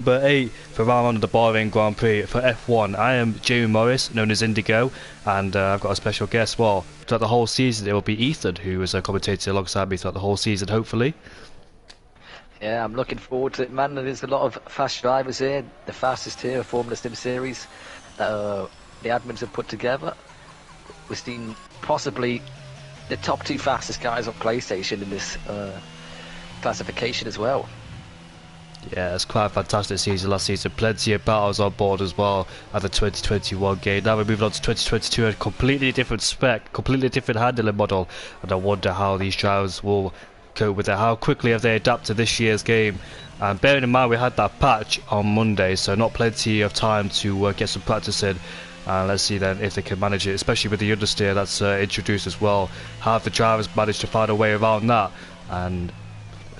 Number 8 for round 1 of the Bahrain Grand Prix for F1. I am Jamie Morris, known as Indigo, and I've got a special guest. Well, throughout the whole season, it will be Ethan, who is a commentator alongside me throughout the whole season, hopefully. Yeah, I'm looking forward to it, man. There's a lot of fast drivers here, the fastest here, Formula Sim Series, that the admins have put together. We've seen possibly the top 2 fastest guys on PlayStation in this classification as well. Yeah, it's quite a fantastic season last season. Plenty of battles on board as well at the 2021 game. Now we're moving on to 2022, a completely different spec, completely different handling model, and I wonder how these drivers will cope with it. How quickly have they adapted to this year's game? And bearing in mind we had that patch on Monday, so not plenty of time to get some practice in. And let's see then if they can manage it, especially with the understeer that's introduced as well. How have the drivers managed to find a way around that and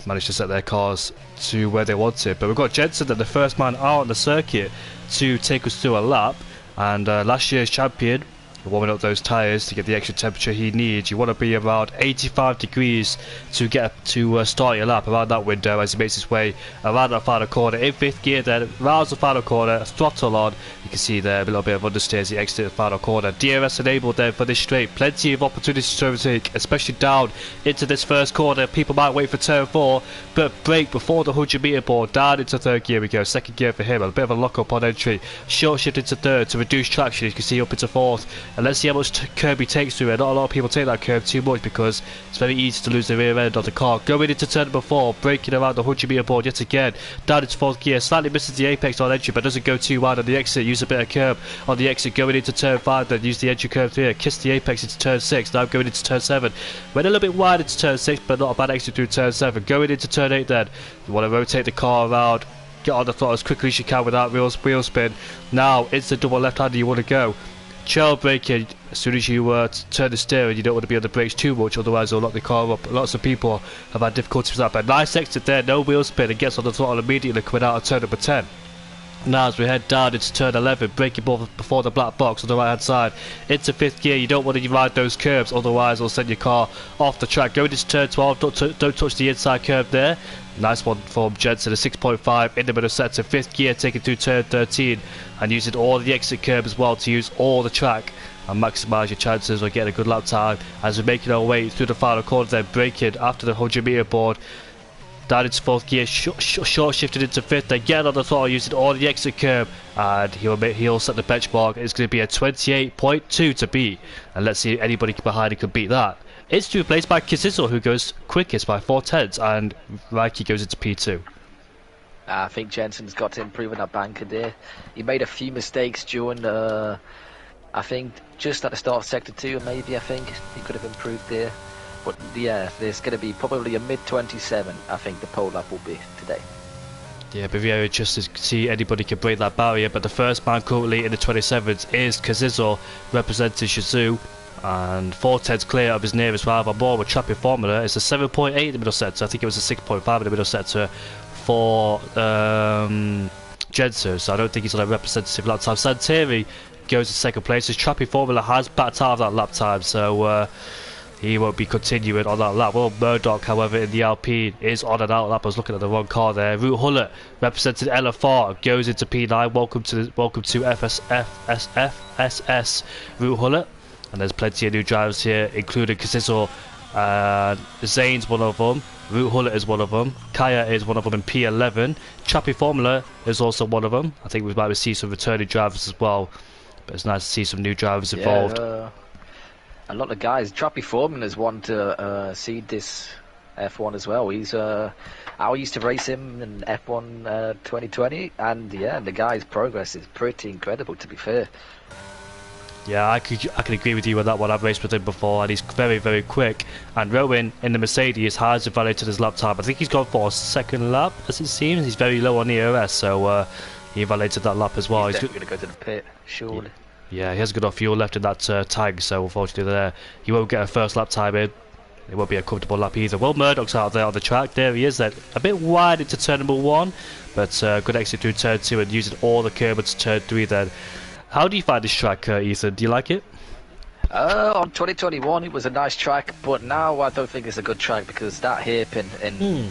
managed to set their cars to where they wanted? But we've got Jensen, the first man out on the circuit to take us through a lap, and last year's champion, warming up those tyres to get the extra temperature he needs. You want to be around 85 degrees to get to start your lap around that window as he makes his way around that final corner in 5th gear, then rounds the final corner, throttle on. You can see there a little bit of understeer as he exits the final corner. DRS enabled there for this straight. Plenty of opportunities to overtake, especially down into this first corner. People might wait for turn 4, but brake before the 100-metre board. Down into 3rd gear we go. 2nd gear for him. A bit of a lock-up on entry. Short shift into 3rd to reduce traction. You can see up into 4th. And let's see how much curb he takes through it. Not a lot of people take that curb too much because it's very easy to lose the rear end of the car. Going into turn number 4, braking around the 100-metre board yet again. Down into 4th gear, slightly misses the apex on entry but doesn't go too wide on the exit. Use a bit of curb on the exit. Going into turn 5, then use the entry curve here. Kiss the apex into turn 6. Now going into turn 7. Went a little bit wide into turn 6, but not a bad exit through turn 7. Going into turn 8 then. You want to rotate the car around. Get on the throttle as quickly as you can without wheel spin. Now it's the double left-hander you want to go. Child braking as soon as you turn the steering. You don't want to be on the brakes too much, otherwise it'll lock the car up. Lots of people have had difficulties with that, but nice exit there, no wheel spin, and gets on the throttle immediately coming out of turn number 10. Now as we head down into turn 11, braking before the black box on the right hand side into 5th gear. You don't want to ride those curbs, otherwise it'll send your car off the track. Going into turn 12, don't touch the inside curb there. Nice one from Jensen, a 6.5 in the middle set to 5th gear, taking through turn 13 and using all the exit curb as well to use all the track and maximise your chances of getting a good lap time as we're making our way through the final corner, then braking after the 100-metre board. Down into 4th gear, short shifted into 5th, then getting on the throttle using all the exit curb, and he'll set the benchmark. It's going to be a 28.2 to beat, and let's see if anybody behind him can beat that. It's replaced by Kazizel, who goes quickest by 4/10, and Reiki goes into P2. I think Jensen's got to improve on that banker there. He made a few mistakes during I think just at the start of sector 2, maybe. I think he could have improved there. But yeah, there's going to be probably a mid-27, I think the pole lap will be today. Yeah, but very interested to see anybody can break that barrier. But the first man currently in the 27th is Kazizel, representing Shazoo. And 4/10's clear of his nearest rival. More with Trapping Formula. It's a 7.8 in the middle sector. I think it was a 6.5 in the middle sector for Jensen. So I don't think he's on a representative lap time. Santeri goes in 2nd place. His Trapping Formula has backed out of that lap time, so he won't be continuing on that lap. Well, Murdoch, however, in the Alpine is on and out lap. I was looking at the wrong car there. Root Hullett, representing LFR, goes into P9. Welcome to FSS, Root Hullett. And there's plenty of new drivers here, including Kazizel. Zane's one of them. Root Hullett is one of them. Kaya is one of them in P11. Trappy Formula is also one of them. I think we might see some returning drivers as well. But it's nice to see some new drivers involved. A lot of guys. Trappy Formula's want to seed this F1 as well. He's I used to race him in F1 2020, and yeah, the guy's progress is pretty incredible, to be fair. Yeah, I can agree with you on that one. I've raced with him before, and he's very, very quick. And Rowan in the Mercedes has evaluated his lap time. I think he's gone for a 2nd lap, as it seems. He's very low on the ERS, so he evaluated that lap as well. He's definitely going to go to the pit, surely. Yeah, he hasn't got enough fuel left in that tank, so unfortunately there he won't get a 1st lap time in. It won't be a comfortable lap either. Well, Murdoch's out there on the track. There he is, then a bit wide into turn number 1, but good exit through turn 2 and using all the curb into turn 3 then. How do you find this track, Ethan? Do you like it? On 2021 it was a nice track, but now I don't think it's a good track because that hairpin in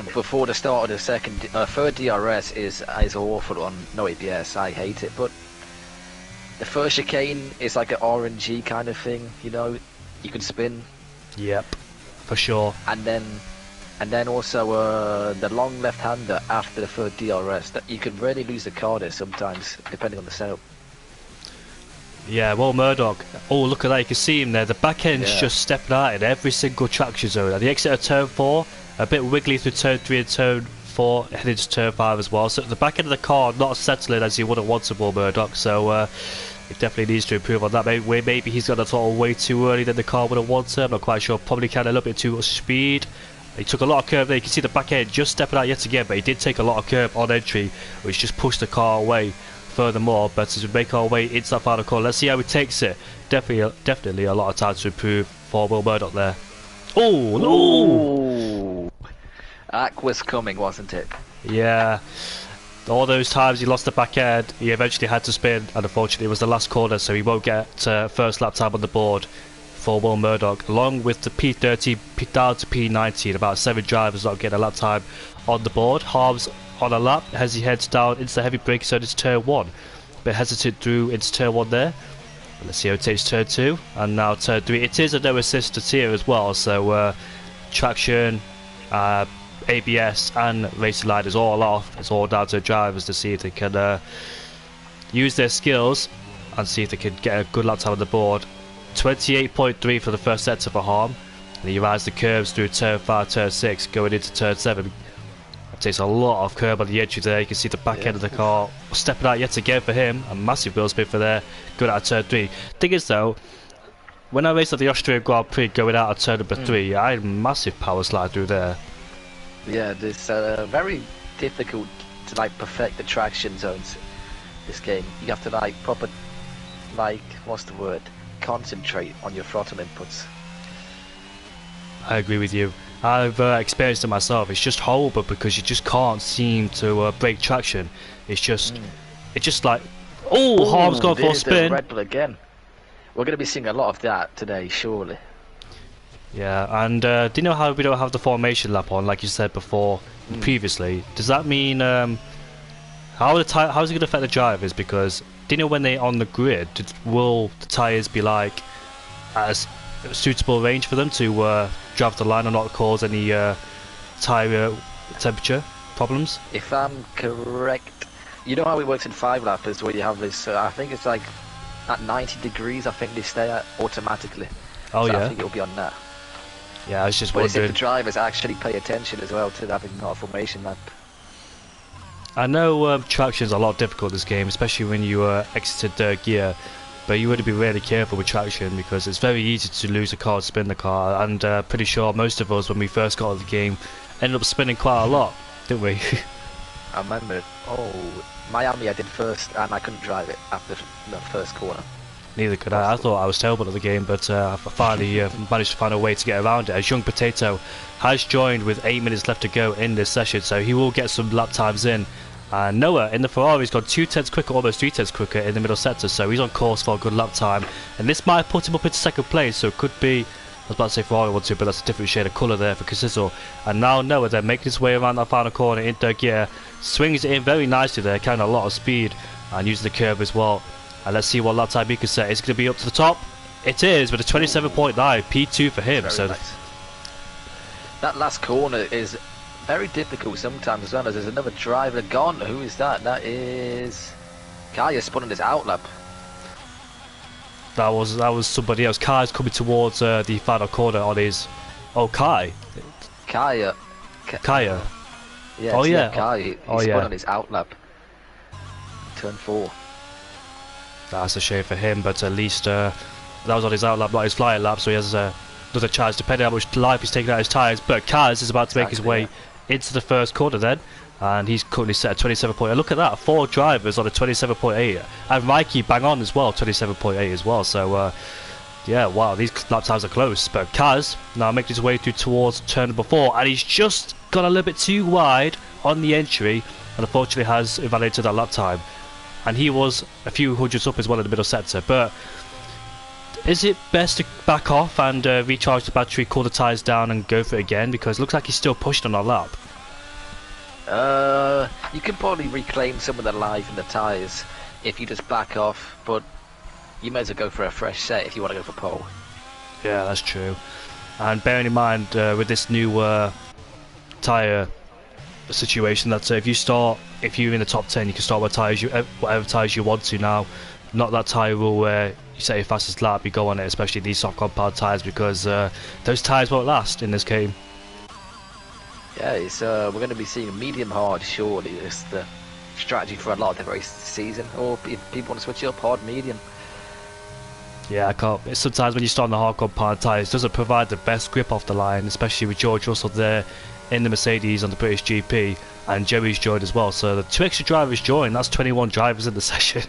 before the start of the third DRS is awful on no ABS. I hate it, but the first chicane is like an RNG kind of thing. You know, you can spin. Yep, for sure. And then also the long left-hander after the third DRS. That you can really lose the car there sometimes, depending on the setup. Yeah, well, Murdoch. Oh, look at that! You can see him there. The back end's just stepping out in every single traction zone. At the exit of turn 4, a bit wiggly through turn 3 and turn 4, heading to turn 5 as well. So the back end of the car not settling as he would have wanted, Will Murdoch. So he definitely needs to improve on that. Maybe he's got the throttle way too early than the car would have wanted. I'm not quite sure. Probably carried a little bit too much speed. He took a lot of curve there. You can see the back end just stepping out yet again, but he did take a lot of curve on entry, which just pushed the car away furthermore. But as we make our way into that final corner, let's see how he takes it. Definitely a lot of time to improve for Will Murdoch there. Oh no! That was coming, wasn't it? Yeah. All those times he lost the back end, he eventually had to spin, and unfortunately it was the last corner, so he won't get first lap time on the board for Will Murdoch. Along with the P30 down to P19, about 7 drivers not getting a lap time on the board. Harms on a lap as he heads down into the heavy brake zone into turn 1. Bit hesitant through into turn 1 there. Let's see how it takes turn 2 and now turn 3. It is a no assistance here as well, so traction, ABS and racing light is all off. It's all down to the drivers to see if they can use their skills and see if they can get a good lap time on the board. 28.3 for the first sector for Harm, and he rides the curves through turn 5, turn 6, going into turn 7. It takes a lot of curb on the entry there. You can see the back end of the car stepping out yet again for him. A massive wheel spin for there, going out of turn 3. Thing is though, when I raced at the Austrian Grand Prix going out of turn number 3, I had a massive power slide through there. Yeah, it's very difficult to like perfect the traction zones. This game, you have to like what's the word? Concentrate on your throttle inputs. I agree with you. I've experienced it myself. It's just horrible because you just can't seem to break traction. It's just like, Harm's gone for a spin. Red Bull again. We're going to be seeing a lot of that today, surely. Yeah, and do you know how we don't have the formation lap on, like you said before, previously? Does that mean how is it going to affect the drivers? Because do you know when they're on the grid, will the tyres be like at a suitable range for them to drive the line and not cause any tyre temperature problems? If I'm correct, you know how it works in 5-lappers where you have this, I think it's like at 90 degrees, I think they stay at automatically. Oh, so yeah. I think it'll be on that. Yeah, I was just but wondering. If the drivers actually pay attention as well to having not a formation lap. I know traction's a lot difficult this game, especially when you exited third gear, but you would be really careful with traction because it's very easy to lose a car, spin the car, and pretty sure most of us when we first got into the game ended up spinning quite a lot, didn't we? I remember, Miami I did first and I couldn't drive it after the first corner. Neither could I. I thought I was terrible at the game, but I finally managed to find a way to get around it. As Young Potato has joined with 8 minutes left to go in this session, so he will get some lap times in. Noah in the Ferrari's gone 2 tenths quicker, almost 3 tenths quicker in the middle sector, so he's on course for a good lap time. And this might put him up into second place, so it could be, I was about to say Ferrari 1-2, but that's a different shade of colour there for Casizzle. And now Noah then making his way around that final corner in third gear, swings it in very nicely there, carrying a lot of speed and using the curve as well. And let's see what lap time he can set. Is it going to be up to the top? It is, with a 27.9, P2 for him. So nice. That last corner is very difficult sometimes as well, as there's another driver gone. Who is that? That is Kaya spun on his outlap. That was somebody else. Kai's coming towards the final corner on his. Oh, Kai. Kaya. Kaya. Yeah. Oh yeah. Kaya. He spun on his outlap. Turn 4. That's a shame for him, but at least that was on his outlap, not his flying lap, so he has another chance, depending on how much life he's taking out his tyres. But Kaz is about to make his way into the first corner then, and he's currently set at 27.8. Look at that, 4 drivers on a 27.8, and Mikey bang on as well, 27.8 as well. So yeah, wow, these lap times are close. But Kaz now making his way through towards turn number 4, and he's just got a little bit too wide on the entry, and unfortunately has invalidated that lap time. And he was a few hundreds up as well in the middle sector. But is it best to back off and recharge the battery, cool the tyres down and go for it again? Because it looks like he's still pushing on our lap. You can probably reclaim some of the life in the tyres if you just back off, but you may as well go for a fresh set if you want to go for pole. Yeah, that's true. And bearing in mind with this new tyre situation, that if you're in the top 10, you can start with tires whatever tyres you want to now. Not that tyre rule where you set your fastest lap, you go on it, especially these soft compound tyres, because those tyres won't last in this game. Yeah, it's we're going to be seeing medium hard, surely. It's the strategy for a lot of the races this season. Or if people want to switch it up, hard, medium. Yeah, I can't. Sometimes when you start on the hard compound tyres, it doesn't provide the best grip off the line, especially with George Russell there in the Mercedes on the British GP, and Joey's joined as well. So the 2 extra drivers joined. That's 21 drivers in the session.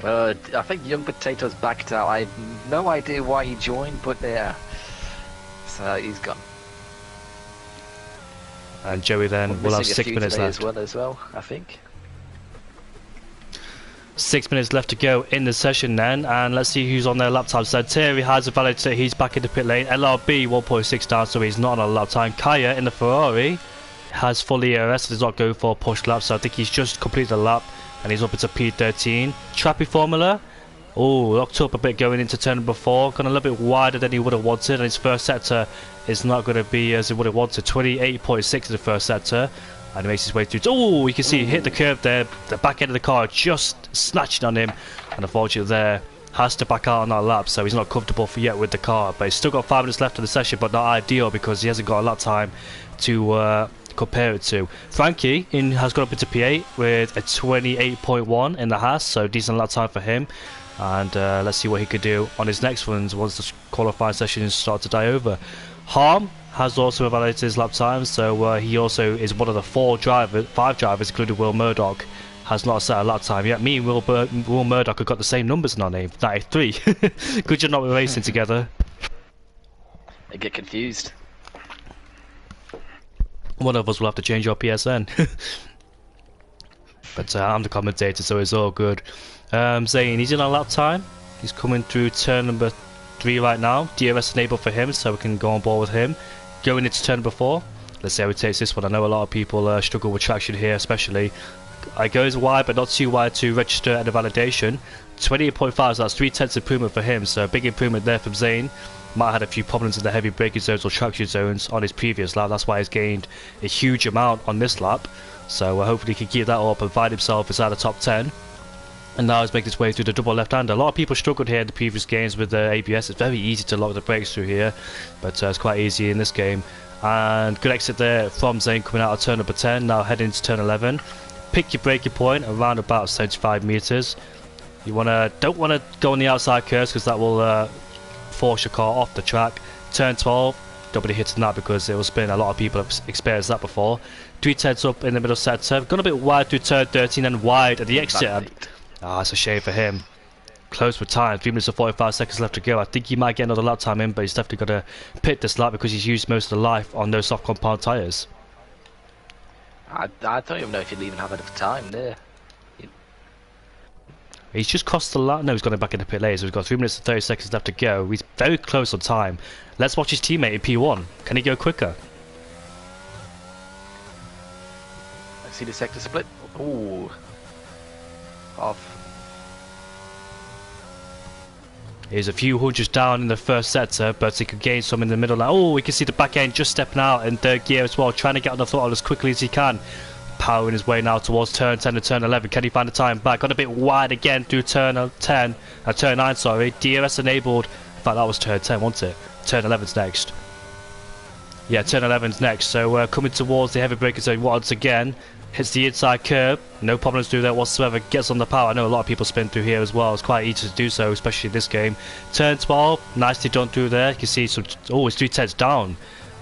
I think Young Potatoes backed out. I have no idea why he joined, but yeah, so he's gone. And Joey then will have 6 minutes left. As well, I think. 6 minutes left to go in the session then, and let's see who's on their lap time. So Terry has a valid, so he's back in the pit lane. LRB 1.6 down, so he's not on a lap time. Kaya in the Ferrari has full ERS, so he's not going for a push lap, so I think he's just completed a lap and he's up into P13. Trappy Formula, locked up a bit going into turn number 4, gone a little bit wider than he would have wanted, and his first sector is not going to be as he would have wanted. 28.6 in the first sector, and he makes his way through. You can see he hit the curb there, the back end of the car just snatching on him, and unfortunately there has to back out on that lap, so he's not comfortable yet with the car, but he's still got 5 minutes left in the session, but not ideal because he hasn't got a lap time to compare it to. Frankie has got up into P8 with a 28.1 in the Haas, so decent lap time for him, and let's see what he could do on his next ones once the qualifying sessions start to die over. Harm has also evaluated his lap time, so he also is one of the 5 drivers, including Will Murdoch, has not set a lap time yet. Me and Will Murdoch have got the same numbers in our name, 93. Good job not racing together. I get confused. One of us will have to change our PSN. But I'm the commentator, so it's all good. Zayn, he's in our lap time. He's coming through turn number 3 right now. DRS enabled for him, so we can go on board with him. Going into turn number 4. Let's see how he takes this one. I know a lot of people struggle with traction here, especially. It goes wide, but not too wide to register and a validation. 28.5, so that's 3/10 improvement for him, so a big improvement there from Zayn. Might have had a few problems in the heavy braking zones or traction zones on his previous lap. That's why he's gained a huge amount on this lap. So hopefully he can keep that up and find himself inside the top 10. And now he's making his way through the double left-hander. A lot of people struggled here in the previous games with the ABS. It's very easy to lock the brakes through here, but it's quite easy in this game. And good exit there from Zayn coming out of turn number 10. Now heading into turn 11. Pick your braking point around about 75 meters. You don't want to go on the outside curves because that will force your car off the track. Turn 12, don't be hitting that because it will spin. A lot of people have experienced that before. 3/10 up in the middle sector. Gone a bit wide through turn 13 and wide at the exit. It's a shame for him. Close for time. 3 minutes and 45 seconds left to go. I think he might get another lap time in, but he's definitely got to pit this lap because he's used most of the life on those soft compound tyres. I don't even know if you'll even have enough time there. He's just crossed the line. No, he's gone back into pit lane, so we've got 3 minutes and 30 seconds left to go. He's very close on time. Let's watch his teammate in P1. Can he go quicker? I see the sector split. Ooh. Off. He's a few hundreds down in the first sector, but he could gain some in the middle. We can see the back end just stepping out in third gear as well, trying to get on the throttle as quickly as he can. Powering his way now towards turn 10 and turn 11. Can he find the time back? Got a bit wide again through turn 9, sorry. DRS enabled. In fact, that was turn 10, wasn't it? Turn 11's next. Yeah, turn 11's next. So coming towards the heavy braking zone once again. Hits the inside curb. No problems through there whatsoever. Gets on the power. I know a lot of people spin through here as well. It's quite easy to do so, especially in this game. Turn 12. Nicely done through there. You can see some... it's 3/10 down.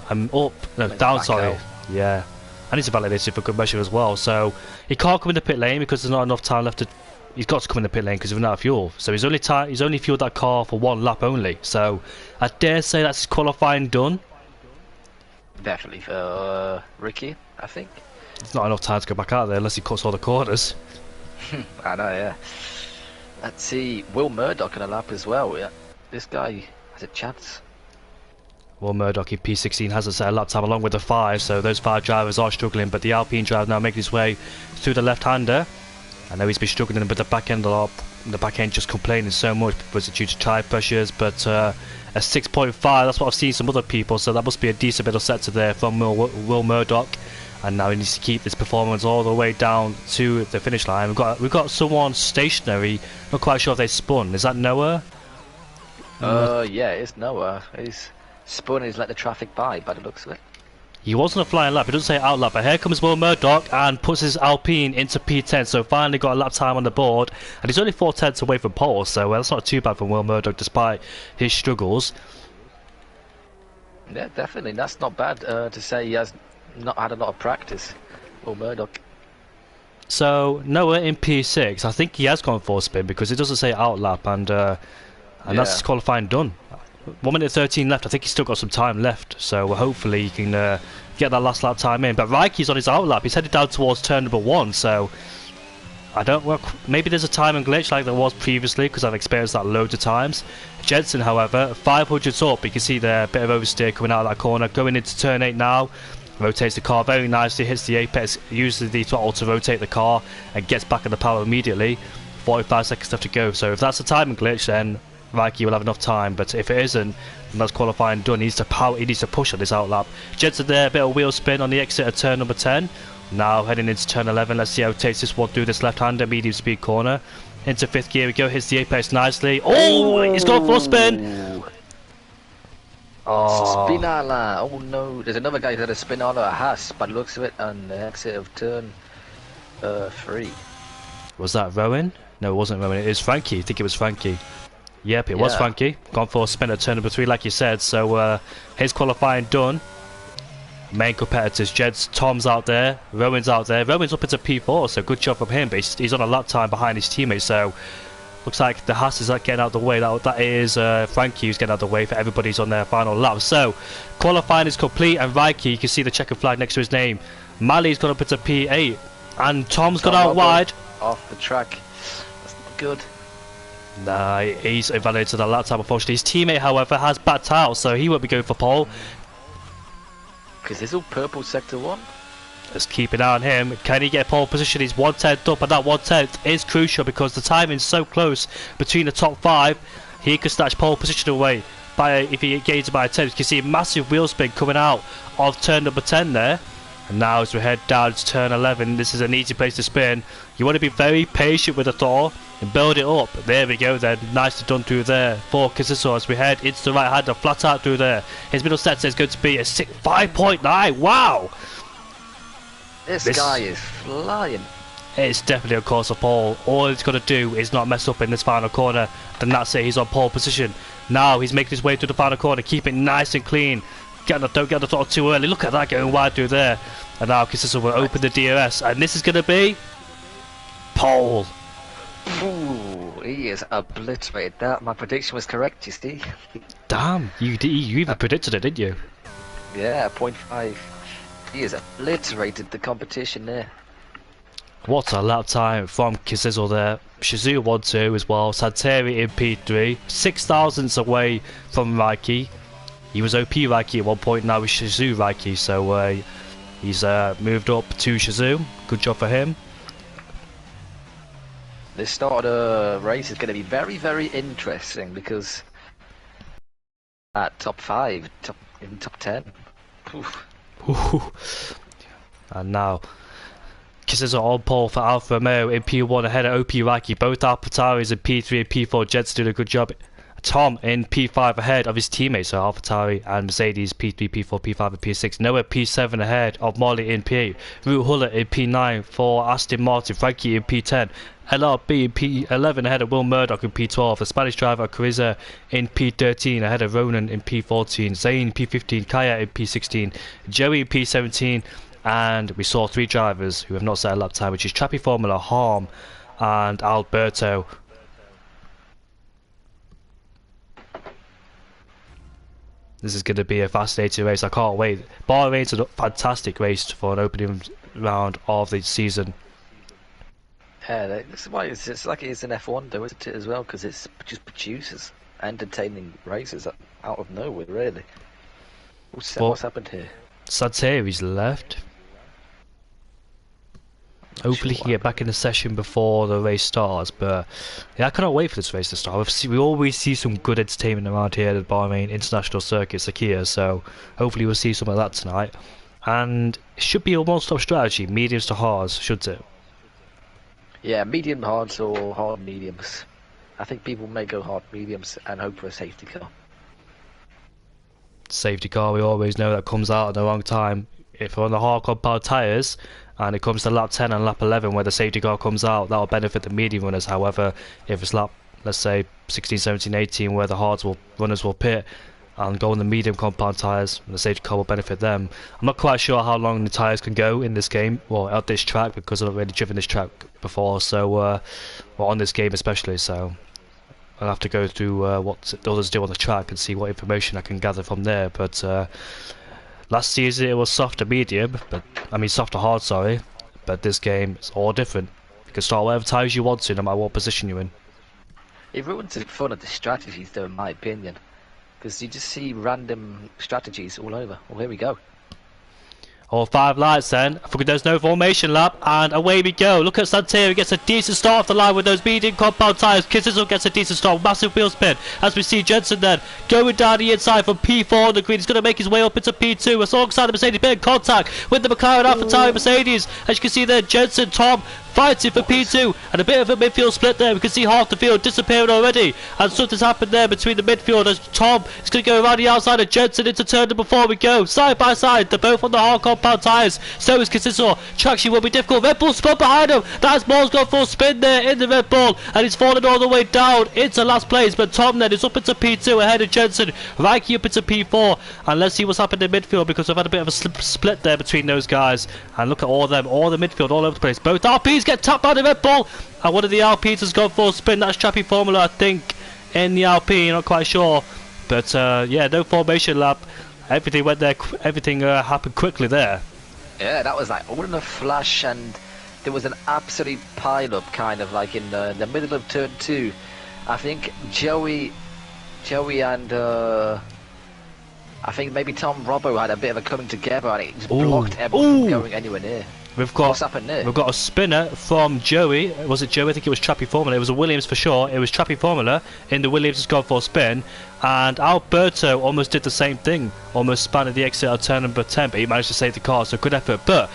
I'm up. No, down, sorry. Out. Yeah. And he's validated for good measure as well. So he can't come in the pit lane because there's not enough time left to... He's got to come in the pit lane because we're out of fuel. So he's only fueled that car for 1 lap only. So I dare say that's his qualifying done. Definitely for Ricky, I think. There's not enough time to go back out there unless he cuts all the corners. I know, yeah. Let's see, Will Murdoch in a lap as well. Yeah, this guy has a chance. Well, Murdoch in P16 hasn't set a lap time along with the 5, so those 5 drivers are struggling, but the Alpine driver now making his way through the left-hander. I know he's been struggling with the back end a lot, the back end just complaining so much. Was it due to tyre pressures? But a 6.5, that's what I've seen some other people, so that must be a decent bit of sector there from Will Murdoch. And now he needs to keep this performance all the way down to the finish line. We've got someone stationary, not quite sure if they spun. Is that Noah? Yeah, it's Noah. He's spun, he's let the traffic by the looks of it. He wasn't a flying lap, it doesn't say out lap, but here comes Will Murdoch and puts his Alpine into P10, so finally got a lap time on the board, and he's only 4 tenths away from pole, so that's not too bad from Will Murdoch despite his struggles. Yeah, definitely, that's not bad to say he has not had a lot of practice, Will Murdoch. So Noah in P6, I think he has gone for a spin because it doesn't say out lap, and that's his qualifying done. 1 minute 13 left. I think he's still got some time left, so hopefully he can get that last lap time in. But Raikki's on his out lap. He's headed down towards turn number 1, so I don't know. Maybe there's a timing glitch like there was previously because I've experienced that loads of times. Jensen, however, 500s up. You can see there a bit of oversteer coming out of that corner. Going into turn 8 now. Rotates the car very nicely, hits the apex, uses the throttle to rotate the car and gets back in the power immediately. 45 seconds left to go. So if that's a timing glitch, then Raikki will have enough time, but if it isn't, then that's qualifying done. He needs to push on this out lap. Jensen there, a bit of wheel spin on the exit of turn number 10. Now heading into turn 11, let's see how he takes this one through this left-hander, medium speed corner. Into 5th gear we go, hits the apex nicely. Oh, he's gone for a spin! Oh. Spinala, oh no, there's another guy who had a Spinala, a Haas, by the looks of it, on the exit of turn 3. Was that Rowan? No, it wasn't Rowan, it is Frankie, I think it was Frankie. Yep, it was Frankie. Gone for a spin at turn number 3, like you said. So his qualifying done. Main competitors, Jed's, Tom's out there, Rowan's out there. Rowan's up into P4, so good job from him. But he's on a lap time behind his teammates. So looks like the Haas is getting out of the way. That is Frankie who's getting out of the way for everybody's on their final lap. So qualifying is complete, and Raikki, you can see the checkered flag next to his name. Mali's gone up into P8, and Tom's gone out wide. Off the track. That's not good. Nah, he's invalidated to the lap time, unfortunately. His teammate, however, has backed out, so he won't be going for pole. Because there's all purple sector 1. Let's keep an eye on him. Can he get pole position? He's 1/10 up, and that 1/10 is crucial because the timing's so close between the top 5. He could snatch pole position away if he gains it by a 10. You can see a massive wheel spin coming out of turn number 10 there. And now as we head down to turn 11, this is an easy place to spin. You want to be very patient with the throttle and build it up. There we go then, nicely done through there for Kisiso as we head into the right hander, flat out through there. His middle sector is going to be a 5.9, wow! This guy is flying. It's definitely a course of pole. All he's got to do is not mess up in this final corner, then that's it, he's on pole position. Now he's making his way through the final corner, keep it nice and clean. Don't get the throttle too early. Look at that going wide through there. And now Kisiso will open the DRS, and this is going to be pole. Ooh, he is obliterated that. My prediction was correct, you see. Damn, you even predicted it, didn't you? Yeah, 0.5. He has obliterated the competition there. What a lap time from Kisiso there. Shizou 1-2 as well. Santeri in P3. 6 thousandths away from Raikki. He was OP Raikki at one point, now he's Shizou Raikki, so he's moved up to Shizou. Good job for him. This start of the race is going to be very, very interesting because at top 5, in top 10. And now Kisiso on pole for Alfa Romeo in P1 ahead of OP Raikki. Both AlphaTauris in P3 and P4. Jets doing a good job. Tom in P5 ahead of his teammates, so AlphaTauri and Mercedes P3, P4, P5 and P6. Noah P7 ahead of Molly in P8. Root Huller in P9 for Aston Martin. Frankie in P10. LRB in P11 ahead of Will Murdoch in P12. The Spanish driver Cariza in P13 ahead of Ronan in P14. Zane P15. Kaya in P16. Joey in P17. And we saw 3 drivers who have not set a lap time, which is Trappy Formula, Harm and Alberto. This is going to be a fascinating race. I can't wait. Bahrain's a fantastic race for an opening round of the season. Yeah, that's why it's like it is in F1 though, isn't it, as well? Because it just produces entertaining races out of nowhere, really. What's happened here? Santeri's left. Hopefully he can get back in the session before the race starts, but yeah, I cannot wait for this race to start. We always see some good entertainment around here at the Bahrain International Circuit, Sakia, so hopefully we'll see some of that tonight. And it should be a one-stop strategy, mediums to hards, shouldn't it? Yeah, medium hards or hard mediums. I think people may go hard mediums and hope for a safety car. Safety car, we always know that comes out at the wrong time. If we're on the hard compound tyres and it comes to lap 10 and lap 11 where the safety car comes out, that will benefit the medium runners. However, if it's lap, let's say 16, 17, 18 where the runners will pit and go on the medium compound tyres, the safety car will benefit them. I'm not quite sure how long the tyres can go in this game, or at this track, because I've already driven this track before, so well, on this game especially, so I'll have to go through what the others do on the track and see what information I can gather from there. But last season it was soft to medium, soft to hard, sorry. But this game it's all different. You can start whatever tyres you want to, no matter what position you're in. It ruins the fun of the strategies, though, in my opinion, because you just see random strategies all over. Well, here we go. All 5 lights then. I think there's no formation lap, and away we go. Look at Santeri, gets a decent start off the line with those medium compound tyres. Kisizel gets a decent start, massive wheel spin. As we see Jensen then going down the inside from P4 on the green. He's going to make his way up into P2. It's alongside the Mercedes, bit in contact with the McLaren AlphaTauri Mercedes. As you can see there, Jensen, Tom fighting for P2, and a bit of a midfield split there. We can see half the field disappearing already, and something's happened there between the midfield as Tom is going to go around the outside of Jensen into turn number 4. We go side by side. They're both on the hard compound tyres. So is Kisizel. Traction will be difficult. Red Bull spun behind him. That's Ball's gone for a spin there in the Red Bull, and he's fallen all the way down into last place. But Tom then is up into P2 ahead of Jensen. Reiki up into P4, and let's see what's happened in midfield, because we've had a bit of a split there between those guys. And look at all of them, all the midfield all over the place. Both RPs get tapped by the Red Bull, and one of the Alpines has gone for a spin. That's Chappie Formula, I think, in the Alpine, not quite sure, but yeah, no formation lap. Everything went there, everything happened quickly there. Yeah, that was like all in a flash, and there was an absolute pile-up, kind of like in the middle of turn 2. I think Joey and I think maybe Tom Robbo had a bit of a coming together, and it just blocked everyone from going anywhere near. What's happened there? We've got a spinner from Joey. Was it Joey? I think it was Trappy Formula. It was a Williams for sure. It was Trappy Formula in the Williams has gone for a spin. And Alberto almost did the same thing. Almost spanned the exit of turn number 10, but he managed to save the car, so good effort. But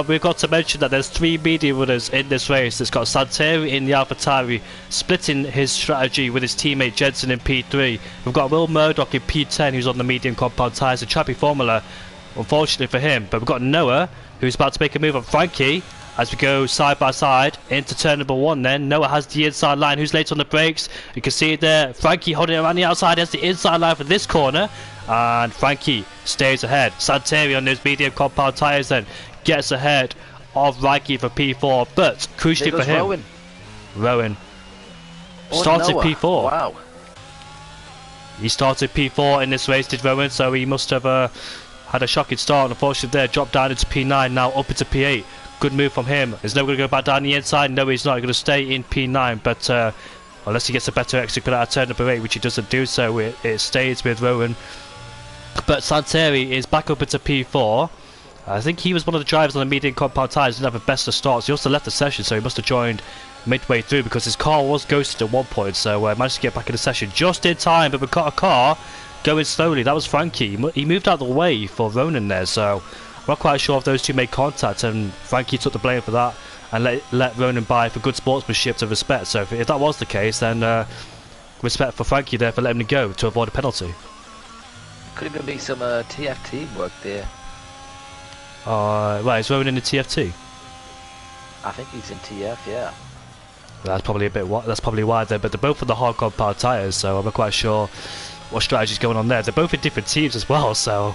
we've got to mention that there's 3 medium runners in this race. It's got Santeri in the AlphaTauri, splitting his strategy with his teammate Jensen in P3. We've got Will Murdoch in P10, who's on the medium compound tyres, and Trappy Formula, unfortunately for him. But we've got Noah, who's about to make a move on Frankie as we go side by side into turn number 1. Then Noah has the inside line, who's late on the brakes. You can see there Frankie holding around the outside, has the inside line for this corner, and Frankie stays ahead. Santeri on those medium compound tyres then gets ahead of Reiki for P4, but crucially for him, Rowan started Noah. P4. Wow. He started P4 in this race, did Rowan, so he must have had a shocking start. Unfortunately there, dropped down into P9, now up into P8. Good move from him. Is Noah going to go back down the inside? No, he's not. He's going to stay in P9, but unless he gets a better exit out of turn number 8, which he doesn't do so, it stays with Rowan. But Santeri is back up into P4. I think he was one of the drivers on the medium compound tyres, didn't have the best of starts. He also left the session, so he must have joined midway through, because his car was ghosted at one point, so managed to get back in the session just in time. But we've got a car going slowly. That was Frankie. He moved out of the way for Ronan there, so I'm not quite sure if those two made contact, and Frankie took the blame for that and let Ronan by for good sportsmanship to respect. So if that was the case, then respect for Frankie there for letting him go to avoid a penalty. Could even be some TFT work there. Right, is Rowan in the TFT? I think he's in TF, yeah. That's probably that's probably why but they're both on the hard compound tyres, so I'm not quite sure what strategy's going on there. They're both in different teams as well, so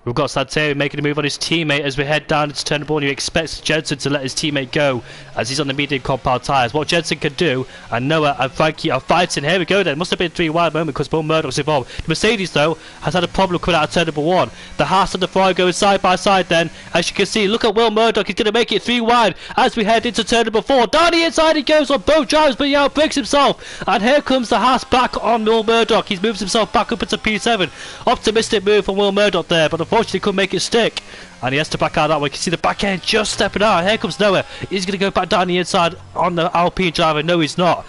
We've got Santeri making a move on his teammate as we head down into turn one. You expect Jensen to let his teammate go as he's on the medium compound tyres. What Jensen can do, and Noah and Frankie are fighting. Here we go then. Must have been a 3 wide moment because Will Murdoch's involved. The Mercedes, though, has had a problem coming out of turn number 1. The Haas and the Ferrari going side by side then. As you can see, look at Will Murdoch. He's going to make it 3 wide as we head into turn number 4. Down the inside he goes on both drivers, but he outbreaks himself. And here comes the Haas back on Will Murdoch. He moves himself back up into P7. Optimistic move from Will Murdoch there, but unfortunately couldn't make it stick. And he has to back out that way. You can see the back end just stepping out. Here comes Noah. He's going to go back down the inside on the Alpine driver. No, he's not.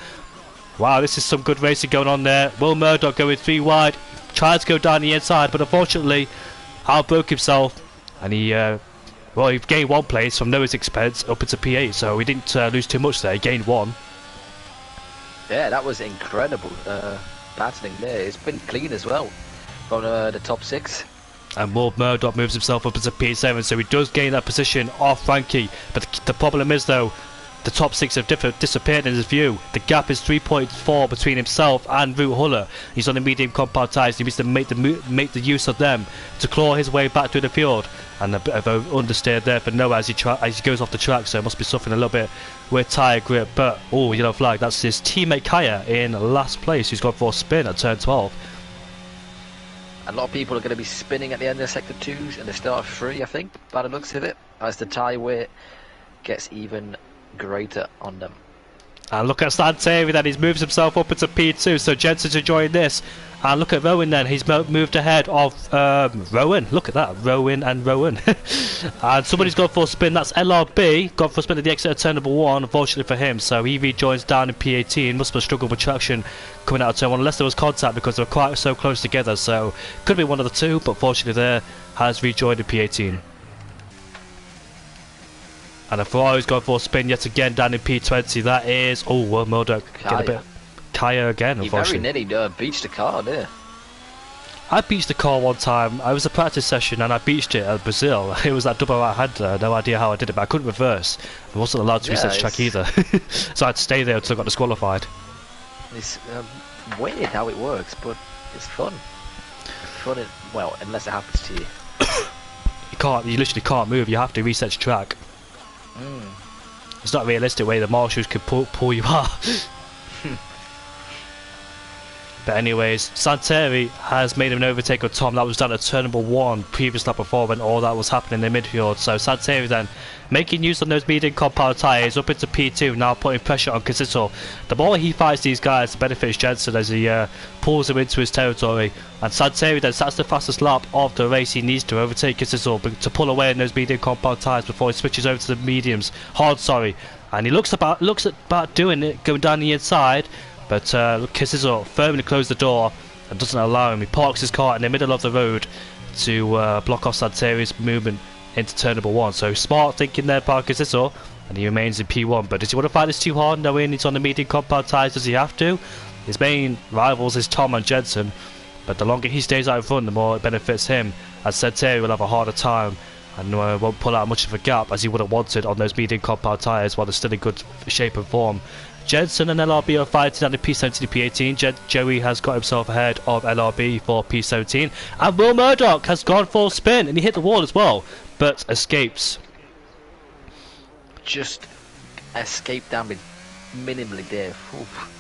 Wow, this is some good racing going on there. Will Murdoch going 3 wide. Tries to go down the inside, but unfortunately outbroke himself. And he, well, he gained 1 place from Noah's expense up into P8. So he didn't lose too much there. He gained 1. Yeah, that was incredible battling there. It's been clean as well from the top 6. And Will Murdoch moves himself up into P7, so he does gain that position off Frankie. But the problem is, though, the top 6 have disappeared in his view. The gap is 3.4 between himself and Root Huller. He's on the medium compound tyres. He needs to make the use of them to claw his way back through the field. And a bit of an understeer there for Noah as he goes off the track, so he must be suffering a little bit with tyre grip. But, oh, yellow flag. That's his teammate Kaya in last place, who's gone for a spin at turn 12. A lot of people are going to be spinning at the end of sector 2s and the start of 3, I think, by the looks of it, as the tyre weight gets even greater on them. And look at Santeri then, he's moved himself up into P2, so Jensen's enjoying this. And look at Rowan then, he's moved ahead of Rowan. Look at that, Rowan and Rowan. And somebody's gone for a spin, that's LRB, gone for a spin at the exit of turn number 1, unfortunately for him. So he rejoins down in P18, must have struggled with traction coming out of turn 1, unless there was contact because they were quite so close together. So could be one of the two, but fortunately there has rejoined in P18. And the Ferrari's gone for a spin yet again down in P20. That is, oh, well, Murdoch get a bit. Kaya again, unfortunately. He very nearly beached the car there. I beached the car one time. I was a practice session and I beached it at Brazil. It was that double right hander. No idea how I did it, but I couldn't reverse. I wasn't allowed to reset the track either. So I had to stay there until I got disqualified. It's weird how it works, but it's fun. Well, unless it happens to you. You literally can't move. You have to reset your track. It's not a realistic way the marshals could pull you out. But anyways, Santeri has made an overtake of Tom. That was done at turn number 1 previous lap before when all that was happening in the midfield. So Santeri then making use of those medium compound tyres up into P2, now putting pressure on Casito. The more he fights these guys, the benefits Jensen as he pulls them into his territory. And Santeri then sets the fastest lap of the race. He needs to overtake Casito to pull away in those medium compound tyres before he switches over to the mediums. And he looks about doing it, going down the inside. But Casito firmly closed the door and doesn't allow him. He parks his car in the middle of the road to block off Santeri's movement into turn number 1. So smart thinking there by Casito, and he remains in P1. But does he want to fight this too hard knowing he's on the medium compound tyres? Does he have to? His main rivals is Tom and Jensen, but the longer he stays out in front, the more it benefits him, as Santeri will have a harder time and won't pull out much of a gap as he would have wanted on those medium compound tyres while they're still in good shape and form. Jensen and LRB are fighting at the P17 to P18. Joey has got himself ahead of LRB for P17. And Will Murdoch has gone for a spin and he hit the wall as well, but escapes. Just escape damage minimally there. Oof.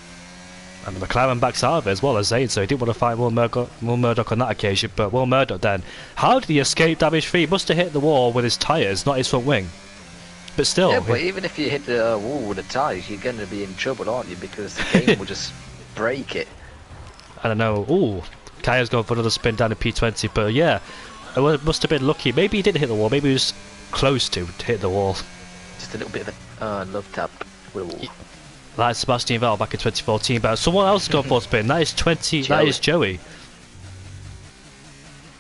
And the McLaren backs out of it as well as Zane, so he didn't want to fight Will Murdoch on that occasion. But Will Murdoch then, how did he escape damage free? Must have hit the wall with his tyres, not his front wing. But still, yeah, but even if you hit the wall with the tyres, you're going to be in trouble, aren't you? Because the game will just break it. I don't know. Ooh, Kaya's gone for another spin down to P20, but yeah, it must have been lucky. Maybe he didn't hit the wall. Maybe he was close to hit the wall. Just a little bit of a love tap with a wall. Like Sebastian Vettel back in 2014, but someone else has gone for a spin. That is That is Joey.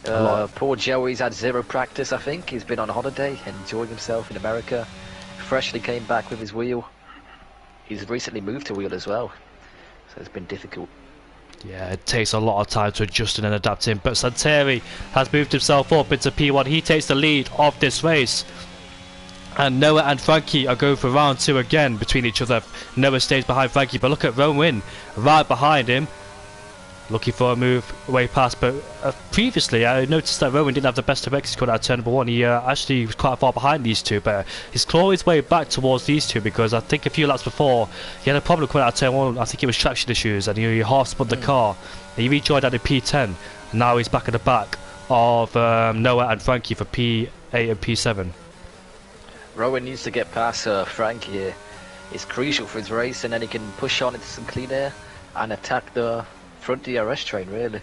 Poor Joey's had 0 practice, I think. He's been on holiday, enjoying himself in America. Freshly came back with his wheel. He's recently moved to wheel as well, so it's been difficult. Yeah, it takes a lot of time to adjust and adapting, but Santeri has moved himself up into P1. He takes the lead of this race. And Noah and Frankie are going for round 2 again between each other. Noah stays behind Frankie, but look at Rowan right behind him. looking for a move way past, but previously I noticed that Rowan didn't have the best of exit out of turn number 1. He actually was quite far behind these two, but he's clawed his way back towards these two because I think a few laps before he had a problem coming out of turn 1. I think it was traction issues, and he half spun the car. He rejoined at the P10, and now he's back at the back of Noah and Frankie for P8 and P7. Rowan needs to get past Frankie here. It's crucial for his race, and then he can push on into some clean air and attack the front DRS train, really.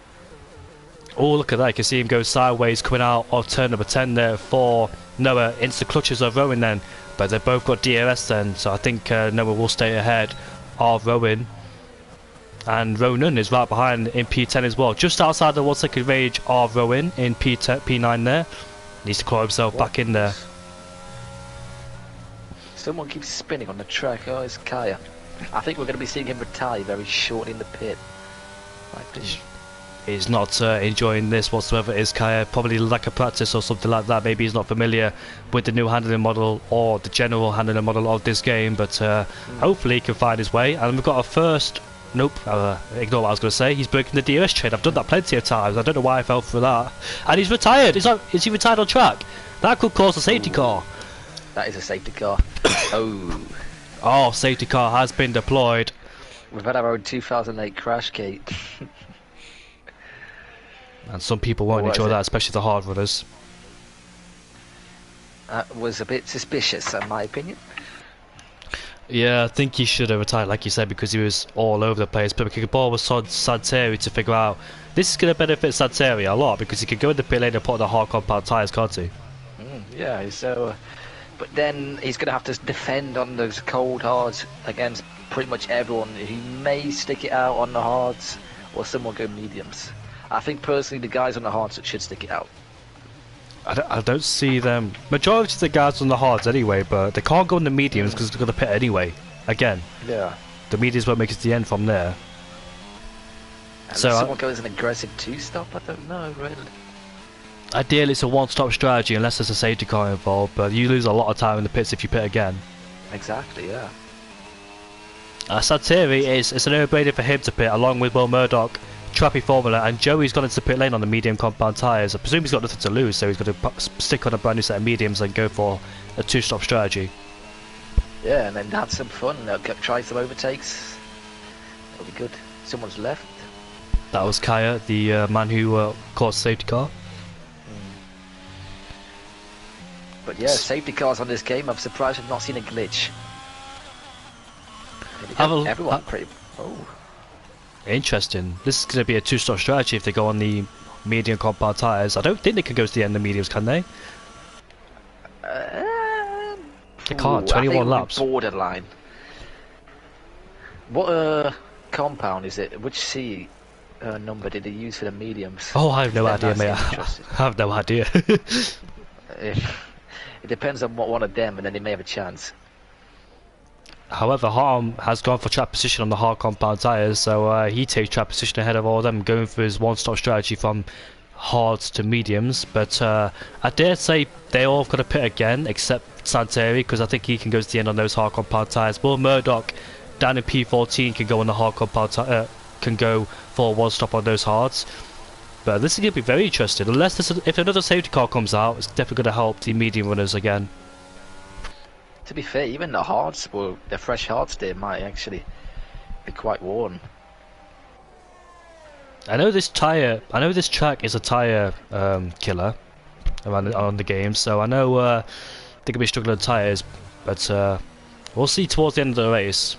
Oh, look at that. You can see him go sideways coming out of turn number 10 there for Noah into the clutches of Rowan then. But they've both got DRS then, so I think Noah will stay ahead of Rowan. And Ronan is right behind in P10 as well. Just outside the 1 second range of Rowan in P9 there. Needs to claw himself back in there. Someone keeps spinning on the track. Oh, it's Kaya. I think we're going to be seeing him retire very shortly in the pit. He's not enjoying this whatsoever, is Kaya. Probably lack of practice or something like that. Maybe he's not familiar with the new handling model or the general handling model of this game, but hopefully he can find his way. And we've got a first... Nope, ignore what I was going to say. He's breaking the DRS train. I've done that plenty of times. I don't know why I fell for that. And he's retired. Is he retired on track? That could cause a safety car. That is a safety car. Oh, safety car has been deployed. We've had our own 2008 crash gate. And some people won't enjoy that, especially the hard runners. That was a bit suspicious, in my opinion. Yeah, I think he should have retired, like you said, because he was all over the place. But we could ball with Santeri to figure out this is going to benefit Santeri a lot because he could go in the pit lane and put on the hard compound tyres, can't he? Yeah, so. But then he's going to have to defend on those cold hards against pretty much everyone. He may stick it out on the hards, or someone go mediums. I think personally the guys on the hards should stick it out. I don't see them. Majority of the guys on the hards anyway, but they can't go in the mediums because they're going to pit anyway. Again. Yeah. The mediums won't make it to the end from there. And so someone goes an aggressive 2-stop, I don't know really. Ideally it's a one-stop strategy unless there's a safety car involved, but you lose a lot of time in the pits if you pit again. Exactly, yeah. Santeri it's an no-brainer for him to pit along with Will Murdoch, Trappy Formula, and Joey's gone into the pit lane on the medium compound tyres. I presume he's got nothing to lose, so he's going to stick on a brand new set of mediums and go for a 2-stop strategy. Yeah, and then have some fun, try some overtakes. It'll be good. Someone's left. That was Kaya, the man who caused the safety car. But yeah, safety cars on this game, I'm surprised I've not seen a glitch. Everyone pretty... Oh. Interesting. This is going to be a 2-stop strategy if they go on the medium compound tyres. I don't think they can go to the end of the mediums, can they? They can't, 21 laps. Borderline. What compound is it? Which C number did they use for the mediums? Oh, I have no idea, mate. I have no idea. It depends on what one of them, and then they may have a chance. However, Harm has gone for track position on the hard compound tyres, so he takes track position ahead of all of them, going for his one-stop strategy from hards to mediums. But I dare say they all have got to pit again, except Santeri, because I think he can go to the end on those hard compound tyres. Will Murdoch down in P14 can go on the hard compound can go for one stop on those hards. But this is going to be very interesting. Unless if another safety car comes out, it's definitely going to help the medium runners again. To be fair, even the hards, the fresh hards there might actually be quite worn. I know this track is a tyre killer on the game, so I know they're going to be struggling with tyres, but we'll see towards the end of the race.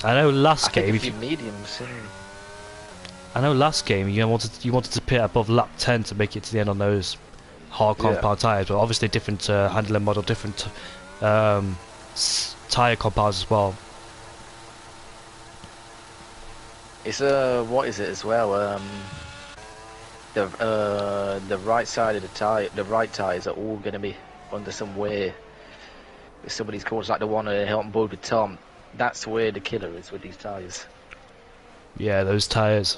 I know last game. I know last game you wanted to pit above lap 10 to make it to the end on those hard compound tyres, but obviously different handling model, different tyre compounds as well. It's what is it as well? The right side of the right tyres are all going to be under some wear. If somebody's caused like the one on board with Tom, that's where the killer is with these tyres. Yeah, those tyres.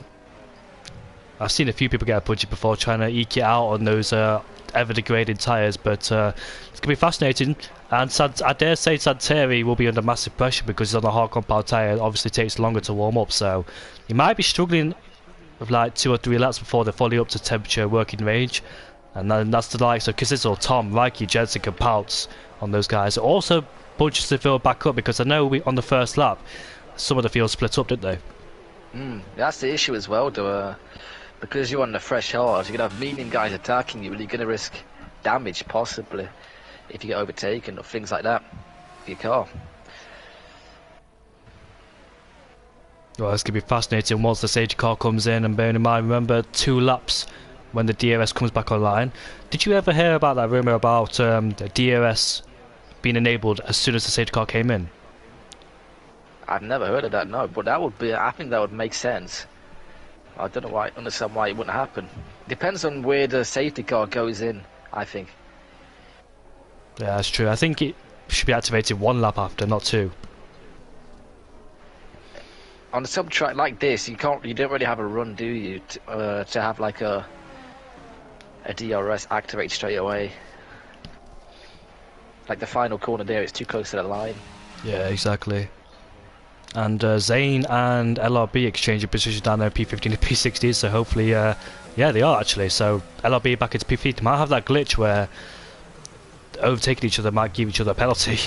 I've seen a few people get a budget before trying to eke it out on those ever degrading tyres, but it's going to be fascinating. And I dare say Santeri will be under massive pressure because he's on a hard compound tyre. It obviously takes longer to warm up, so he might be struggling with like 2 or 3 laps before they're fully up to temperature working range. And then that's the likes of Kisizel, Tom, Reiki, Jensen can pounce on those guys. It also bunches the field back up because I know on the first lap some of the field split up, didn't they? That's the issue as well, though. Because you're on the fresh hard, you're going to have medium guys attacking you, and you're going to risk damage, possibly, if you get overtaken or things like that for your car. Well, it's going to be fascinating once the safety car comes in, and bearing in mind, remember, 2 laps when the DRS comes back online. Did you ever hear about that rumour about the DRS being enabled as soon as the safety car came in? I've never heard of that, no, but that would be, I think that would make sense. I don't know understand why it wouldn't happen. Depends on where the safety car goes in, I think. Yeah, that's true. I think it should be activated 1 lap after, not 2. On a sub-track like this, you don't really have a run, do you, to have like a DRS activate straight away. Like the final corner there, it's too close to the line. Yeah, exactly. And Zane and LRB exchanging positions down there, P15 to P16, so hopefully, yeah, they are actually. So LRB back into P15 might have that glitch where overtaking each other might give each other a penalty.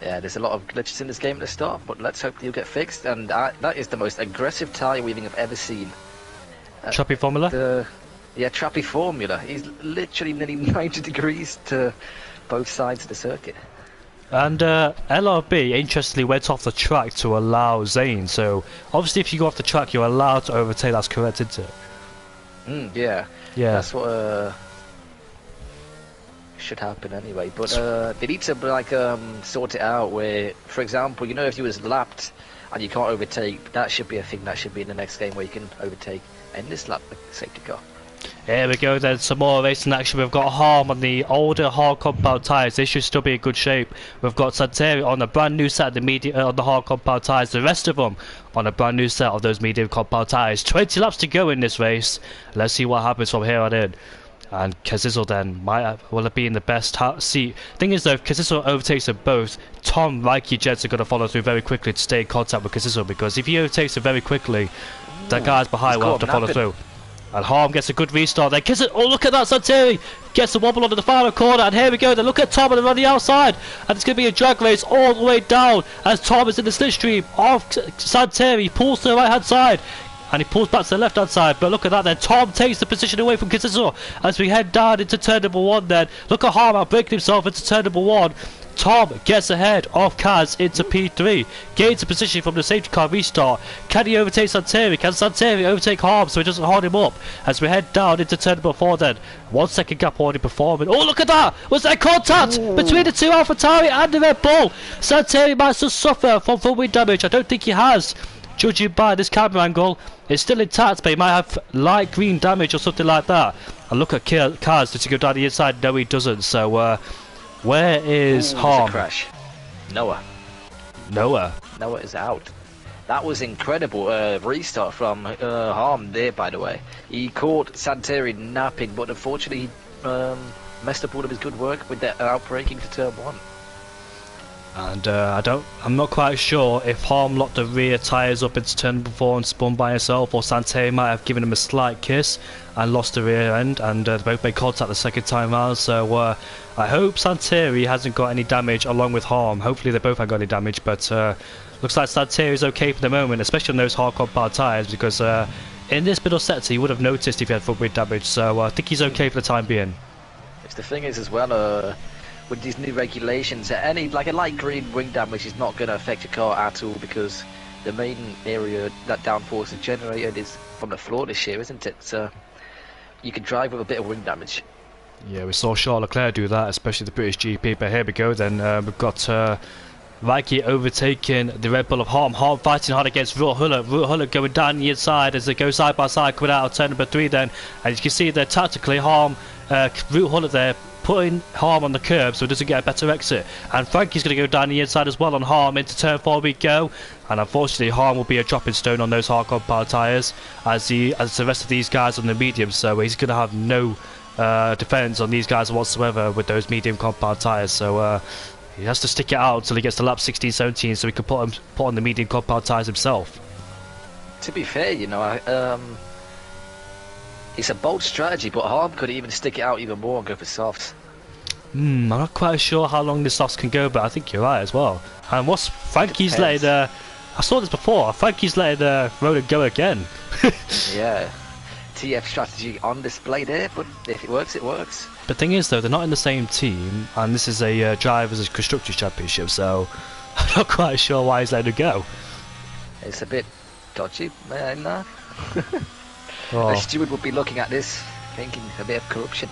Yeah, there's a lot of glitches in this game at the start, but let's hope they'll get fixed. And that is the most aggressive tyre weaving I've ever seen. Trappy formula? Yeah, Trappy formula. He's literally nearly 90 degrees to both sides of the circuit. And LRB, interestingly, went off the track to allow Zane. So, obviously, if you go off the track, you're allowed to overtake. That's correct, isn't it? Yeah. Yeah. That's what should happen anyway. But they need to like sort it out where, for example, you know, if you was lapped and you can't overtake, that should be a thing that should be in the next game where you can overtake in this lap safety car. Here we go then, some more racing action. We've got Harm on the older hard compound tyres. They should still be in good shape. We've got Santeri on a brand new set of the medium on the hard compound tyres. The rest of them on a brand new set of those medium compound tyres. 20 laps to go in this race. Let's see what happens from here on in. And Kazizel then will be in the best seat. Thing is though, if Kazizel overtakes them both, Tom, Reiki, Jets are going to follow through very quickly to stay in contact with Kazizel, because if he overtakes them very quickly, the guys behind will have to follow through. And Harm gets a good restart there. Oh, look at that, Santeri gets a wobble onto the final corner, and here we go. Then look at Tom on the outside, and it's going to be a drag race all the way down as Tom is in the slipstream of Santeri. Pulls to the right hand side, and he pulls back to the left hand side. But look at that then, Tom takes the position away from Kazizel as we head down into turn number 1 then. Look at Harm outbreaking himself into turn number 1. Tom gets ahead of Kaz into P3, gains a position from the safety car restart. Can he overtake Santeri? Can Santeri overtake Harm so he doesn't hold him up as we head down into turn number 4 then? 1 second gap already performing. Oh, look at that! Was there contact between the two AlphaTauri and the Red Bull? Santeri might still suffer from full wind damage. I don't think he has, judging by this camera angle. It's still intact, but he might have light green damage or something like that. And look at Kaz, does he go down the inside? No, he doesn't. So, where is Harm? Crash. Noah is out. That was incredible restart from Harm there, by the way. He caught Santeri napping, but unfortunately he messed up all of his good work with that outbreaking to turn 1. And I'm not quite sure if Harm locked the rear tyres up into turn number 4 and spun by himself, or Santeri might have given him a slight kiss and lost the rear end, and they both made contact the second time round. So I hope Santeri hasn't got any damage along with Harm. Hopefully they both haven't got any damage, but looks like Santeri is okay for the moment, especially on those hard compound tyres, because in this middle sector you would have noticed if he had front wing damage. So I think he's okay for the time being. It's the thing is as well, with these new regulations, any like a light green wing damage is not going to affect your car at all, because the main area that downforce is generated is from the floor this year, isn't it? So you can drive with a bit of wing damage. Yeah, we saw Charles Leclerc do that, especially the British GP. But here we go then, we've got Reiki overtaking the Red Bull of Harm. Harm fighting hard against Ruhl going down the inside as they go side by side, coming out of turn number 3 then. And you can see there tactically Harm, Ruhl there putting Harm on the curb so he doesn't get a better exit. And Frankie's going to go down the inside as well on Harm. Into turn 4 we go. And unfortunately Harm will be a dropping stone on those hard compound tyres as the rest of these guys on the medium, so he's going to have no defence on these guys whatsoever with those medium compound tyres. So he has to stick it out until he gets to lap 16, 17, so he can put on the medium compound tyres himself. To be fair, you know, it's a bold strategy, but Harm could even stick it out even more and go for softs. I'm not quite sure how long the softs can go, but I think you're right as well. And what's Frankie's letting? I saw this before. Frankie's letting Ronan go again. Yeah, TF strategy on display there, but if it works, it works. The thing is, though, they're not in the same team, and this is a drivers' and constructors championship, so I'm not quite sure why he's letting him go. It's a bit dodgy, man. Oh. The steward would be looking at this, thinking a bit of corruption.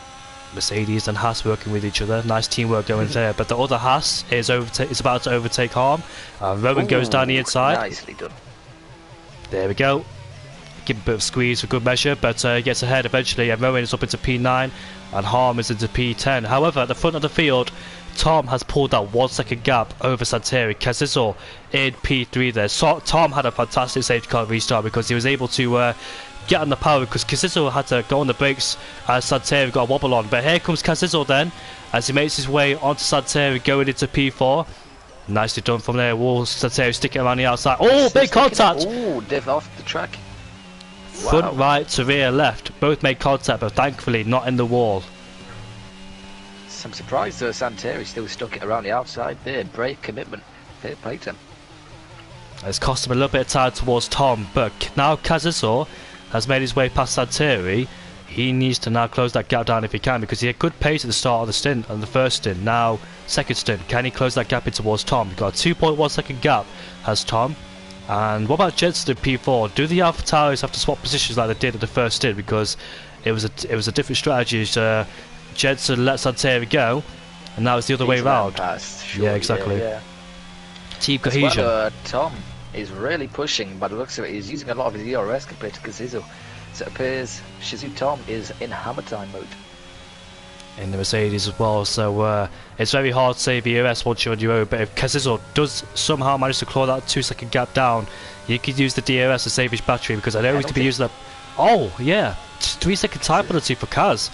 Mercedes and Haas working with each other. Nice teamwork going there. But the other Haas is about to overtake Harm. Rowan goes down the inside. Nicely done. There we go. Give him a bit of squeeze for good measure, but he gets ahead eventually, and Rowan is up into P9 and Harm is into P10. However, at the front of the field, Tom has pulled that 1 second gap over Santeri. Casizo in P3 there. So Tom had a fantastic safety car restart because he was able to get on the power, because Casizo had to go on the brakes as Santeri got a wobble on. But here comes Casizo then as he makes his way onto Santeri going into P4. Nicely done from there. Will Santeri sticking around the outside. Oh, big contact! Oh, div off the track. Front right to rear left. Both made contact, but thankfully not in the wall. I'm surprised that Santeri still stuck it around the outside there. Brave commitment. Fair play to him. It's cost him a little bit of time towards Tom, but now Casizo has made his way past Santeri. He needs to now close that gap down if he can, because he had good pace at the start of the stint, and the first stint. Now, second stint, can he close that gap in towards Tom? He's got a 2.1 second gap, has Tom. And what about Jensen in P4? Do the Alpha Towers have to swap positions like they did at the first stint? Because it was a different strategy. Jensen let Santeri go, and now it's the other way around. Sure, yeah, exactly. Yeah. Team cohesion. Well, Tom is really pushing, by the looks of it. He's using a lot of his ERS compared to Casizo. So it appears Shizu Tom is in hammer time mode. In the Mercedes as well, so it's very hard to save ERS once you're on your own, but if Casizo does somehow manage to claw that 2 second gap down, you could use the DRS to save his battery, because I know he's to be using that. Oh, yeah, 3 second time penalty for Kaz.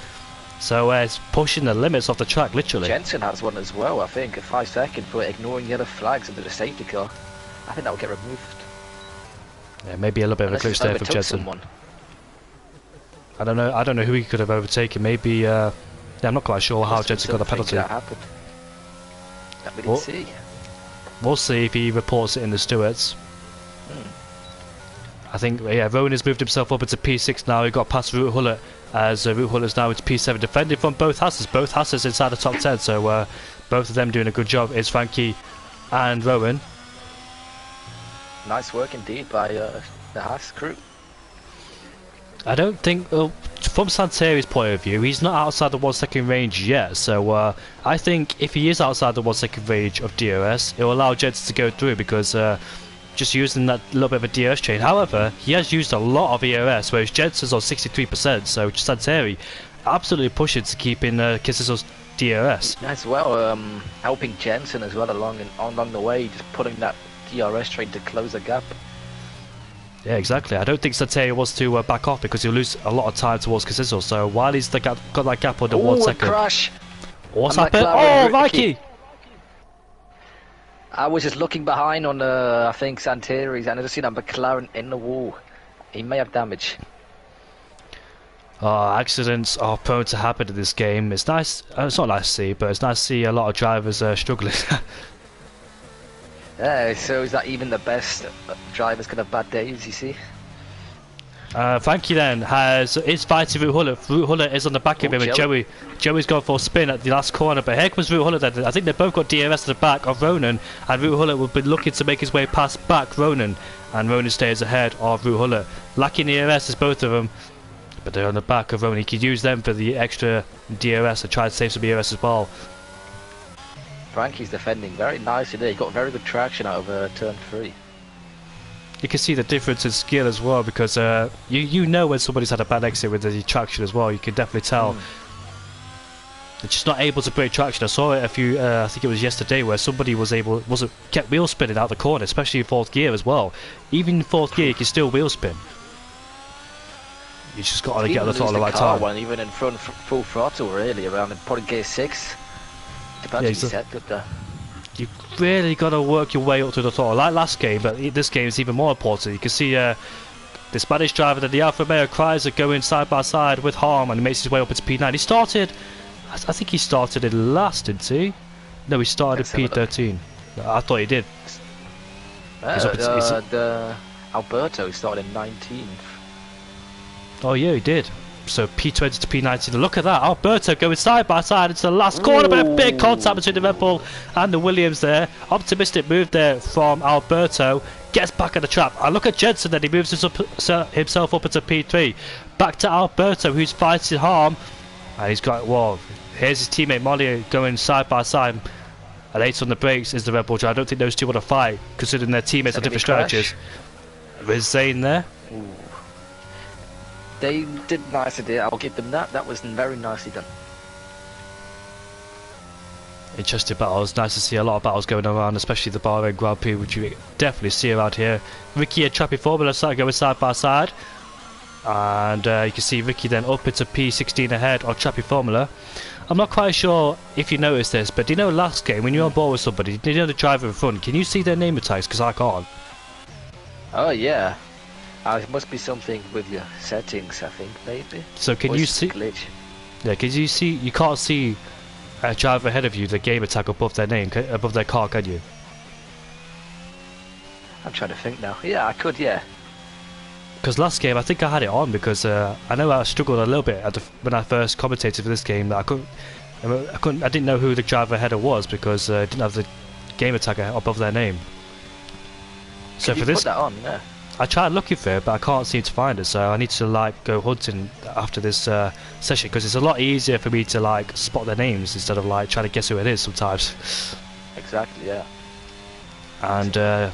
So it's pushing the limits of the track, literally. Jensen has one as well, I think, a 5 second for ignoring yellow flags under the safety car. I think that will get removed. Yeah, maybe a little bit of a glitch there for Jensen. Someone. I don't know who he could have overtaken. Maybe yeah, I'm not quite sure how Jensen got the penalty. That happened. That we didn't see. We'll see if he reports it in the stewards. I think, yeah, Rowan has moved himself up into P6 now. He got past Root Hullet, as Root Hullet's now into P7, defending from both Hasses. Both Hasses inside the top 10, so both of them doing a good job. It's Frankie and Rowan. Nice work indeed by the Haas crew. I don't think, from Santeri's point of view, he's not outside the 1 second range yet, so I think if he is outside the 1 second range of DRS, it will allow Jensen to go through, because just using that little bit of a DRS chain. However, he has used a lot of ERS, whereas Jensen's on 63%, so Santeri absolutely pushing to keep in Casizo's DRS. As well, helping Jensen as well along the way, just putting that DRS train to close the gap. Yeah, exactly. I don't think Santeri wants to back off, because he'll lose a lot of time towards Casizo, so while he's got that gap under 1 second... crash! What's happened? Oh, Mikey! I was just looking behind on I think Santeri's, and I just seen a McLaren in the wall. He may have damage. Accidents are prone to happen in this game. It's nice. It's not nice to see, but it's nice to see a lot of drivers struggling. Yeah, so is that even the best drivers can have bad days? You see. Frankie then is fighting Root Hullet. Root Hullet is on the back of him, and Joey's gone for a spin at the last corner, but here comes Root Hullet then. I think they've both got DRS at the back of Ronan, and Root Hullet will be looking to make his way past back Ronan, and Ronan stays ahead of Root Hullet. Lacking DRS is both of them, but they're on the back of Ronan. He could use them for the extra DRS to try and save some DRS as well. Frankie's defending very nicely there. He got very good traction out of turn 3. You can see the difference in skill as well, because you know when somebody's had a bad exit with the traction as well. You can definitely tell. They're just not able to break traction. I saw it I think it was yesterday, where somebody kept wheel spinning out the corner, especially in 4th gear as well. Even in 4th gear, you can still wheel spin. You just got to get Even on the throttle lose at the right car time. when even in front full throttle really around probably gear 6. Depends Yeah, what you set good there. You really got to work your way up to the throttle, like last game, but this game is even more important. You can see the Spanish driver that the Alfa Romeo Chrysler going side by side with Harm, and he makes his way up into P9. He started, I think he started in last, didn't he? No, he started in P13. I thought he did. The Alberto started in 19th. Oh yeah, he did. So P20 to P19. Look at that, Alberto going side by side into the last corner, but a big contact between the Red Bull and the Williams there. Optimistic move there from Alberto. Gets back in the trap. I look at Jensen then, he moves himself up into P3. Back to Alberto, who's fighting Harm. And he's got, well, here's his teammate Molly going side by side. And 8 on the brakes is the Red Bull driver. I don't think those two want to fight, considering their teammates are different strategies. With Zane there. Ooh. They did nicely there, I'll give them that. That was very nicely done. Interesting battles. Nice to see a lot of battles going around, especially the Bahrain Grand Prix, which you definitely see around here. Ricky and Trappy Formula start going side by side. And you can see Ricky then up into P16 ahead on Trappy Formula. I'm not quite sure if you noticed this, but do you know last game when you're on board with somebody, do you know the driver in front, can you see their name tags? Because I can't. Oh yeah. It must be something with your settings, I think, maybe. So can you see? Glitch. Yeah, can you see? You can't see a driver ahead of you, the gamer tag above their name, above their car, can you? I'm trying to think now. Yeah, I could, yeah. Because last game I think I had it on because I know I struggled a little bit when I first commentated for this game. That I didn't know who the driver header was because I didn't have the gamer tag above their name. So Could for you this, put that on, yeah. I tried looking for it, but I can't seem to find it. So I need to like go hunting after this session because it's a lot easier for me to like spot their names instead of like trying to guess who it is sometimes. Exactly, yeah. And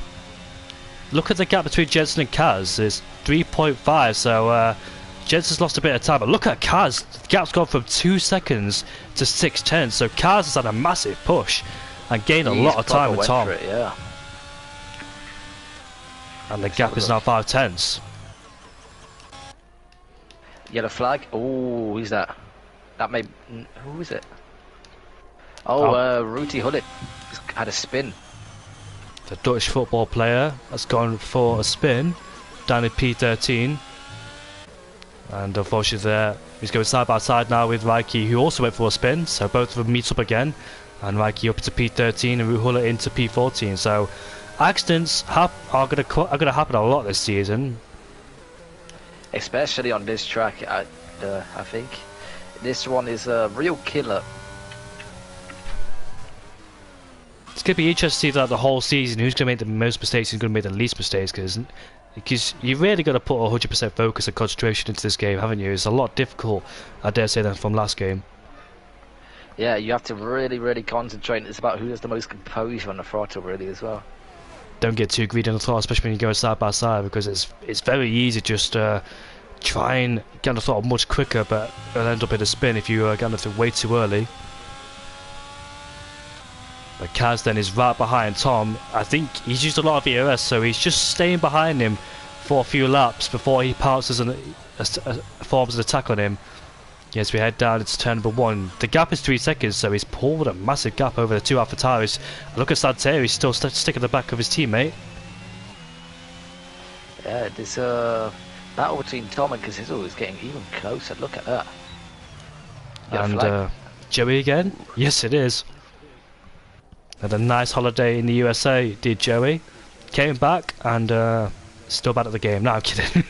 look at the gap between Jensen and Kaz. It's 3.5. So Jensen's lost a bit of time, but look at Kaz. The gap's gone from 2 seconds to 6/10. So Kaz has had a massive push and gained a lot of time with Tom. It, yeah. And the gap is now 5/10. Yellow flag. Oh, who's that? That may. Who is it? Oh, Ruti Hullet had a spin. The Dutch football player has gone for a spin down at P13. And unfortunately there, he's going side by side now with Reiki, who also went for a spin. So both of them meet up again. And Reiki up into P13 and Ruhula into P14. So accidents are going to happen a lot this season. Especially on this track, I think. This one is a real killer. It's going to be interesting to see that the whole season, who's going to make the most mistakes and who's going to make the least mistakes, because you've really got to put 100% focus and concentration into this game, haven't you? It's a lot difficult, I dare say, than from last game. Yeah, you have to really, really concentrate. It's about who has the most composure on the throttle, really, as well. Don't get too greedy on the throttle, especially when you go side by side, because it's very easy just try and get on the throttle much quicker, but it'll end up in a spin if you get on the throttle way too early. But Kaz then is right behind Tom. I think he's used a lot of ERS, so he's just staying behind him for a few laps before he pounces and forms an attack on him. Yes, we head down into turn number 1. The gap is 3 seconds, so he's pulled a massive gap over the two AlphaTauris. Look at Santerre, he's still sticking the back of his teammate. Yeah, there's a battle between Tom and Kazizo is getting even closer. Look at that. And Joey again? Yes, it is. Had a nice holiday in the USA, did Joey. Came back and still bad at the game. No, I'm kidding.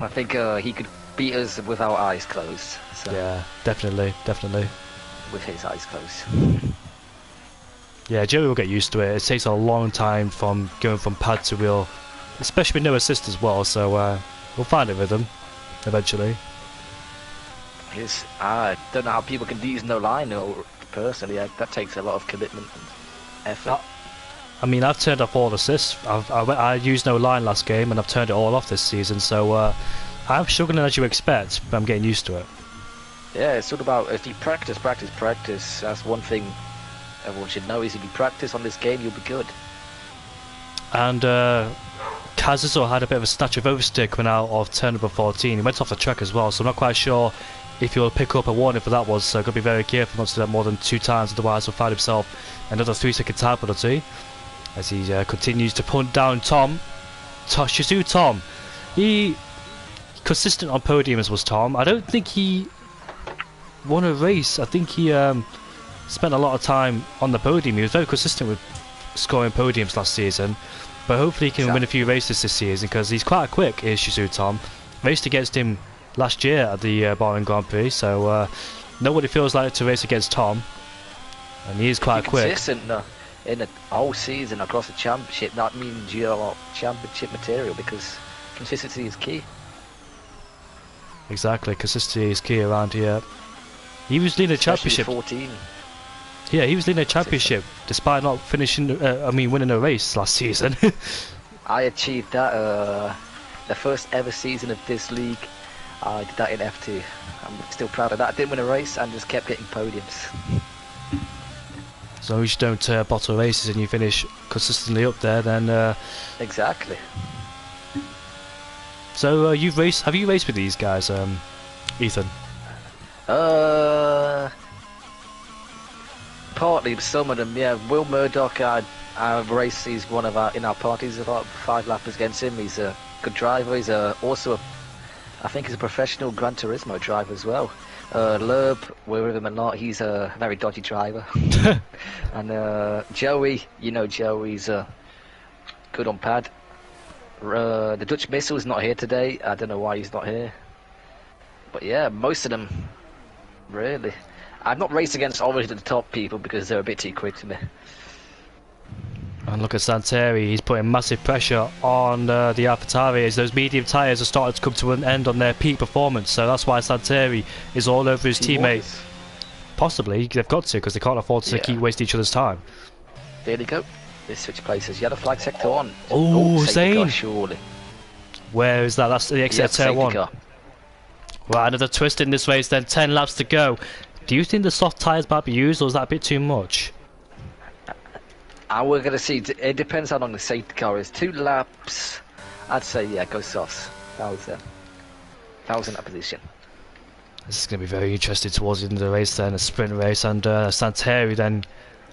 I think he could beat us with our eyes closed. So. Yeah, definitely. With his eyes closed. Yeah, Joey will get used to it. It takes a long time from going from pad to wheel, especially with no assist as well, so we'll find a rhythm eventually. I don't know how people can use no line, or personally, that takes a lot of commitment and effort. I mean, I've turned off all assists. I used no line last game, and I've turned it all off this season. So I'm struggling as you expect, but I'm getting used to it. Yeah, it's all about if you practice. That's one thing everyone should know: is if you practice on this game, you'll be good. And Kaz Kazuzo had a bit of a snatch of oversteer coming out of turn number 14. He went off the track as well, so I'm not quite sure if he'll pick up a warning for that one, so got to be very careful not to do that more than 2 times, otherwise he'll find himself another 3-second time penalty as he continues to punt down Shizu Tom. He consistent on podiums was Tom. I don't think he won a race. I think he spent a lot of time on the podium. He was very consistent with scoring podiums last season, but hopefully he can win a few races this season because he's quite quick, is Shizu Tom. Raced against him last year at the Bahrain Grand Prix, so know what it feels like to race against Tom, and he is quite quick. Consistent in the whole season across the championship, that means you're championship material because consistency is key. Exactly, consistency is key around here. He was leading the championship. 14. Yeah, he was leading the championship despite not finishing. Winning a race last season. I achieved that the first ever season of this league. I did that in F2. I'm still proud of that. I didn't win a race and just kept getting podiums. As long as you don't bottle races and you finish consistently up there, then exactly. So have you raced with these guys, Ethan? Partly, but some of them, yeah. Will Murdoch, I raced. He's one of in our parties, about 5 lappers against him. He's a good driver. He's also I think he's a professional Gran Turismo driver as well. Lerb, we're with him a lot. He's a very dodgy driver. And Joey, you know Joey's good on pad. The Dutch Missile's not here today. I don't know why he's not here. But yeah, most of them, really. I've not raced against obviously the top people because they're a bit too quick to me. And look at Santeri, he's putting massive pressure on the AlphaTauri as those medium tyres are starting to come to an end on their peak performance, so that's why Santeri is all over his teammate. Possibly, they've got to because they can't afford to keep wasting each other's time. There they go. They switch places. Yellow flag sector 1. Oh, Zane! Surely. Where is that? That's the exit of turn 1. Right, another twist in this race then, 10 laps to go. Do you think the soft tyres might be used or is that a bit too much? We're going to see. It depends how long the safety car is. 2 laps, I'd say, yeah, go softs. That was in that position. This is going to be very interesting towards the end of the race then, a sprint race, and Santeri then,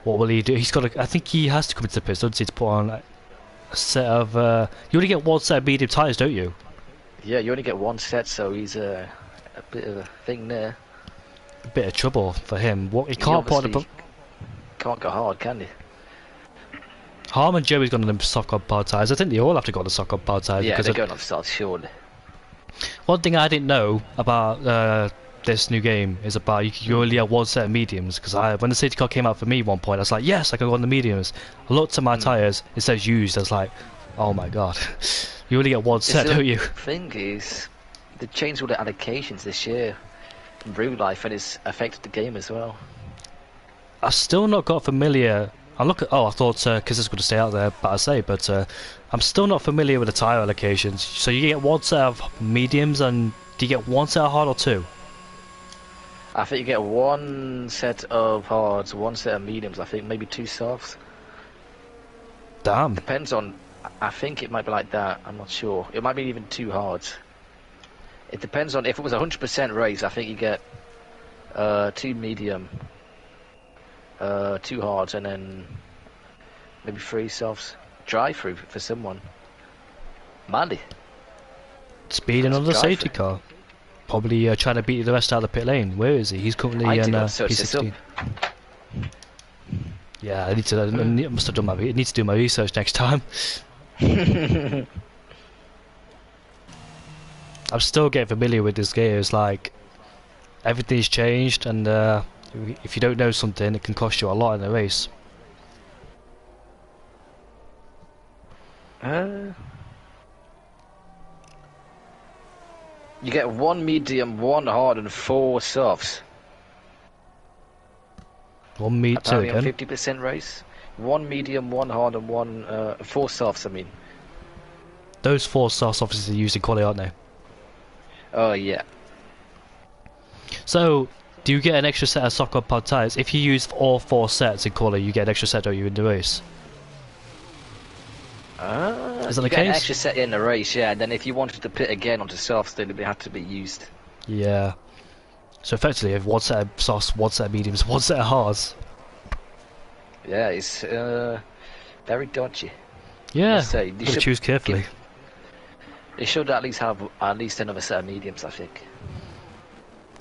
what will he do? He's got I think he has to come into the pits, doesn't he, to put on a set of, you only get 1 set of medium tyres, don't you? Yeah, you only get 1 set, so he's a bit of a thing there. A bit of trouble for him. He can't put on the... Can't go hard, can he? Harm and Joey's gone on the soft compound tyres. I think they all have to go on the soft compound tyres. Yeah, they're going on soft, surely. One thing I didn't know about this new game is about you only have 1 set of mediums, because when the safety car came out for me at one point I was like, yes, I can go on the mediums. I looked at my tyres, it says used. I was like, oh my god. You only get 1 set, don't you? The thing is, they changed all the allocations this year in real life and it's affected the game as well. I've still not got familiar. I thought because it's going to stay out there, but I'm still not familiar with the tyre allocations. So you get 1 set of mediums, and do you get 1 set of hard or 2? I think you get 1 set of hards, 1 set of mediums. I think maybe 2 softs. Damn. Depends on. I think it might be like that. I'm not sure. It might be even 2 hards. It depends on if it was a 100% race. I think you get 2 medium. 2 hards and then maybe 3 softs. Drive through for someone. Mandy. Speeding on the safety car. Probably trying to beat the rest out of the pit lane. Where is he? He's currently in P16. Yeah, I must have done I need to do my research next time. I'm still getting familiar with this game. It's like everything's changed, and if you don't know something, it can cost you a lot in the race. You get 1 medium, 1 hard, and 4 softs. 1 medium, 50% race. 1 medium, 1 hard, and 4 softs. I mean, those 4 softs obviously are used in quali, aren't they? Oh yeah. So, do you get an extra set of soft compound tyres? If you use all 4 sets in quali, you get an extra set, don't you, in the race? Is that the You get an case? extra set in the race, yeah, and then if you wanted to pit again onto softs, then it had to be used. Yeah. So effectively, if one set of softs, one set of mediums, one set of hards. Yeah, it's very dodgy. Yeah. Must say, Gotta choose carefully. They should at least have at least another set of mediums, I think.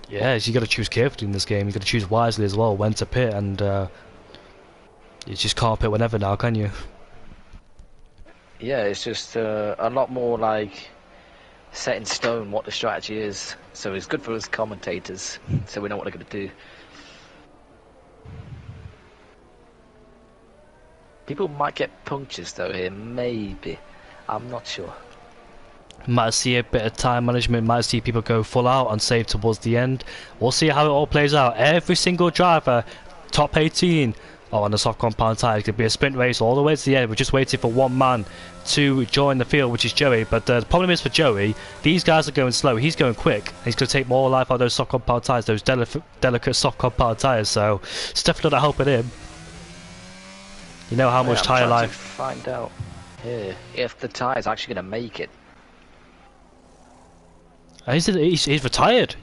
Yeah, so you got to choose carefully in this game. You got to choose wisely as well when to pit, and you just can't pit whenever now, can you? Yeah, it's just a lot more like set in stone what the strategy is. So it's good for us commentators, so we know what they're going to do. People might get punctures though here, maybe. I'm not sure. Might see a bit of time management, might see people go full out and save towards the end. We'll see how it all plays out. Every single driver, top 18, on the soft compound tyre. It could be a sprint race all the way to the end. We're just waiting for one man to join the field, which is Joey. But the problem is for Joey, these guys are going slow. He's going quick. He's going to take more life out of those soft compound tyres, those delicate soft compound tyres. So it's definitely not helping him. You know how much tyre life. Find out here if the tyre's actually going to make it. He's retired.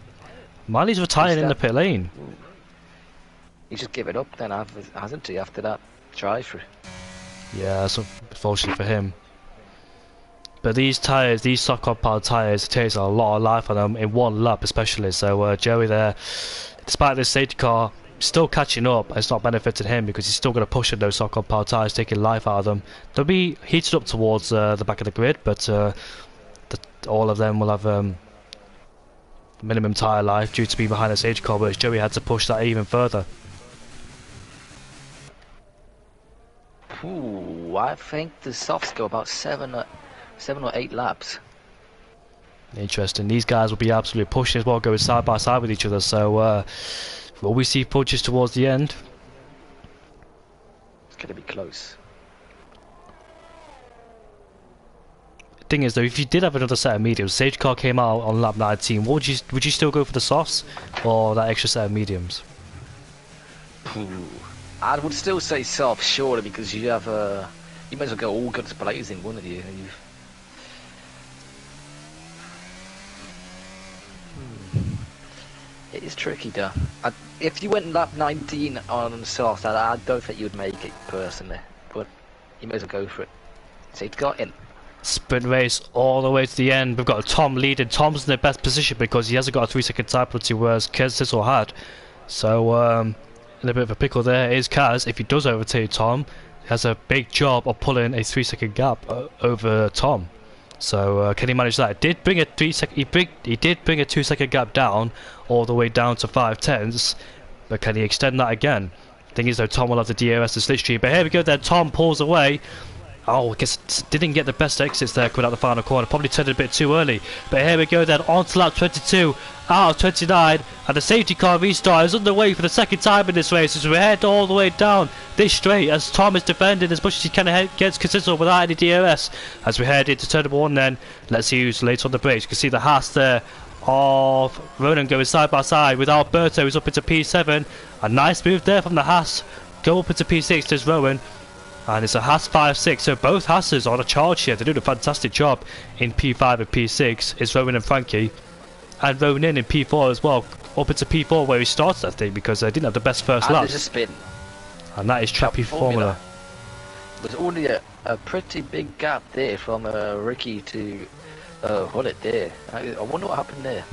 Miley's retired in the pit lane. He's just given up then, hasn't he, after that drive-through? Yeah, that's unfortunate for him. But these tyres, these soft compound tyres, it takes a lot of life on them in one lap especially. So Joey there, despite this safety car, still catching up. It's not benefiting him because he's still going to push in those soft compound tyres, taking life out of them. They'll be heated up towards the back of the grid, but all of them will have minimum tyre life due to being behind the safety car, but Joey had to push that even further. Ooh, I think the softs go about 7 or 8 laps. Interesting. These guys will be absolutely pushing as well, going side by side with each other. So, will we see punches towards the end? It's going to be close. The thing is, though, if you did have another set of mediums, safety car came out on lap 19. Would you still go for the softs or that extra set of mediums? Ooh. I would still say soft, surely, because you have you might as well go all guns blazing, wouldn't you? It is tricky, though. If you went lap 19 on soft, I don't think you would make it personally, but you may as well go for it. Safety car in. Sprint race all the way to the end. We've got Tom leading. Tom's in the best position because he hasn't got a 3-second time penalty, whereas Kez had. So, in a bit of a pickle there is Kaz. If he does overtake Tom, he has a big job of pulling a 3-second gap over Tom. So can he manage that? He did bring a 2-second gap down, all the way down to 5/10ths. But can he extend that again? Thing is though, Tom will have the DRS and slipstream. But here we go then. Tom pulls away. Oh, I guess didn't get the best exits there coming out the final corner. Probably turned it a bit too early. But here we go then, on to lap 22, out of 29. And the safety car restart is underway for the second time in this race as we head all the way down this straight as Tom is defending as much as he can against Consistent without any DRS. As we head into turn number 1 then, let's see who's late on the brakes. You can see the Haas there of Ronan going side by side with Alberto, who's up into P7. A nice move there from the Haas. Go up into P6, there's Rowan. And it's a Haas 5-6, so both Haas's are on a charge here. They're doing a fantastic job in P5 and P6. It's Rowan and Frankie. And Rowan in P4 as well. Up into P4 where he started, I think, because they didn't have the best first lap. There's a spin. And that is Trappy Formula. There's only a pretty big gap there from Ricky to Hullet there. I wonder what happened there.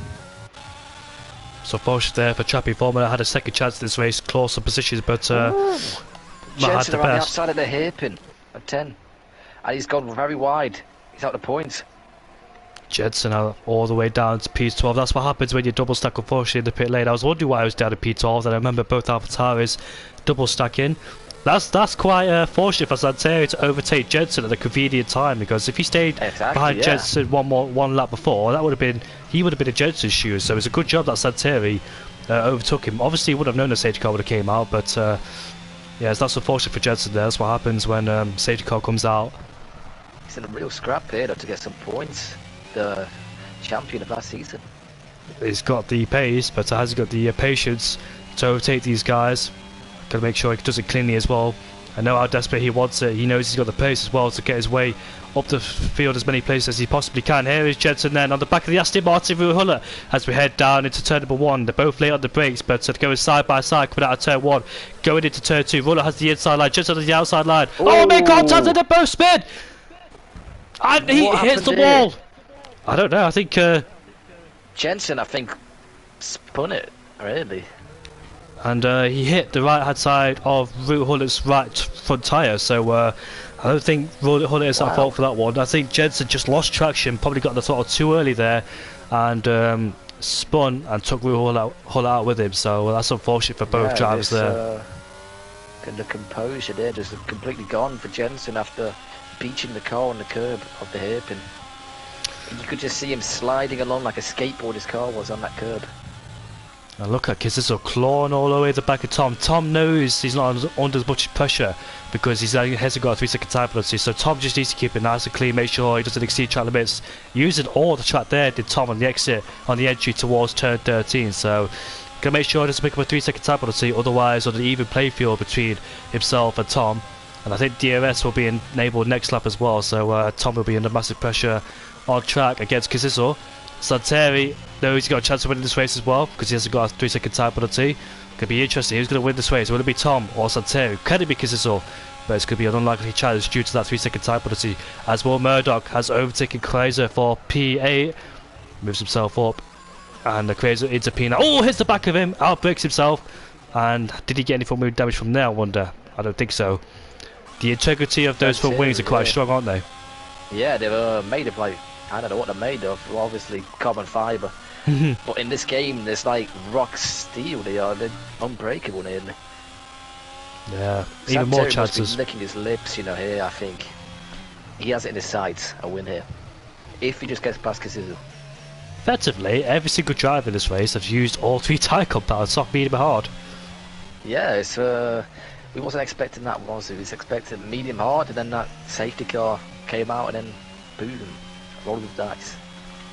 So fortunately there for Trappy Formula. Had a second chance in this race, close some positions, but not had the around the best. outside of the hairpin at 10. And he's gone very wide. He's out of points. Jensen out all the way down to P12. That's what happens when you double stack, unfortunately, in the pit lane. I was wondering why I was down to P12, and I remember both AlphaTauris double stacking. That's quite fortunate for Santeri to overtake Jensen at a convenient time, because if he stayed behind Jensen one lap before, he would have been in Jensen's shoes. So it's a good job that Santeri overtook him. Obviously, he would have known the safety car would have came out, but yeah, that's unfortunate for Jensen there. That's what happens when safety car comes out. He's in a real scrap here to get some points. The champion of last season. He's got the pace, but has he got the patience to overtake these guys? Got to make sure he does it cleanly as well. I know how desperate he wants it. He knows he's got the pace as well to get his way up the field as many places as he possibly can. Here is Jensen then on the back of the Aston Martin Ruhuller as we head down into turn number 1. They're both late on the brakes, but going side by side coming out of turn 1, going into turn 2. Ruller has the inside line, Jensen on the outside line. Ooh. Oh, made contact and they both spin! And he hits the wall! I don't know, I think Jensen, I think, spun it, really. And he hit the right hand side of Ruhuller's right front tyre, so I don't think Ruller is at fault for that one. I think Jensen just lost traction, probably got the throttle too early there, and spun and took Ruller out with him, so that's unfortunate for both drivers there. The composure there just completely gone for Jensen after beaching the car on the curb of the hairpin. You could just see him sliding along like a skateboard his car was on that curb. And look at Kisiso clawing all the way at the back of Tom. Tom knows he's not under as much pressure because he hasn't got a 3-second time penalty. So Tom just needs to keep it nice and clean, make sure he doesn't exceed track limits. Using all the track there did Tom on the exit, on the entry towards turn 13. So gonna make sure he doesn't pick up a 3-second time penalty, otherwise on an even play field between himself and Tom. And I think DRS will be enabled next lap as well. So Tom will be under massive pressure on track against Kisiso. Santeri knows he's got a chance of winning this race as well because he hasn't got a 3-second time penalty. Could be interesting. Who's going to win this race? Will it be Tom or Santeri? Can it be Kisiso? But it's going to be an unlikely challenge due to that 3-second time penalty. As Will Murdoch has overtaken Kreiser for P8, moves himself up, and the Kreiser into P9. Oh, hits the back of him, outbreaks himself. And did he get any front wing damage from there? I wonder. I don't think so. The integrity of those front wings are quite strong, aren't they? Yeah, they were made of like, I don't know what they're made of, well, obviously carbon fibre. But in this game, there's like rock steel, they're unbreakable nearly. Yeah, even more chances. Must be licking his lips, you know, here, I think. He has it in his sights, a win here. If he just gets past Kisiso. Effectively, every single driver in this race has used all 3 tyre compounds, soft, medium and hard. Yeah, it's, we wasn't expecting that, was we? We was expecting medium hard, and then that safety car came out, and then boom. Roll the dice.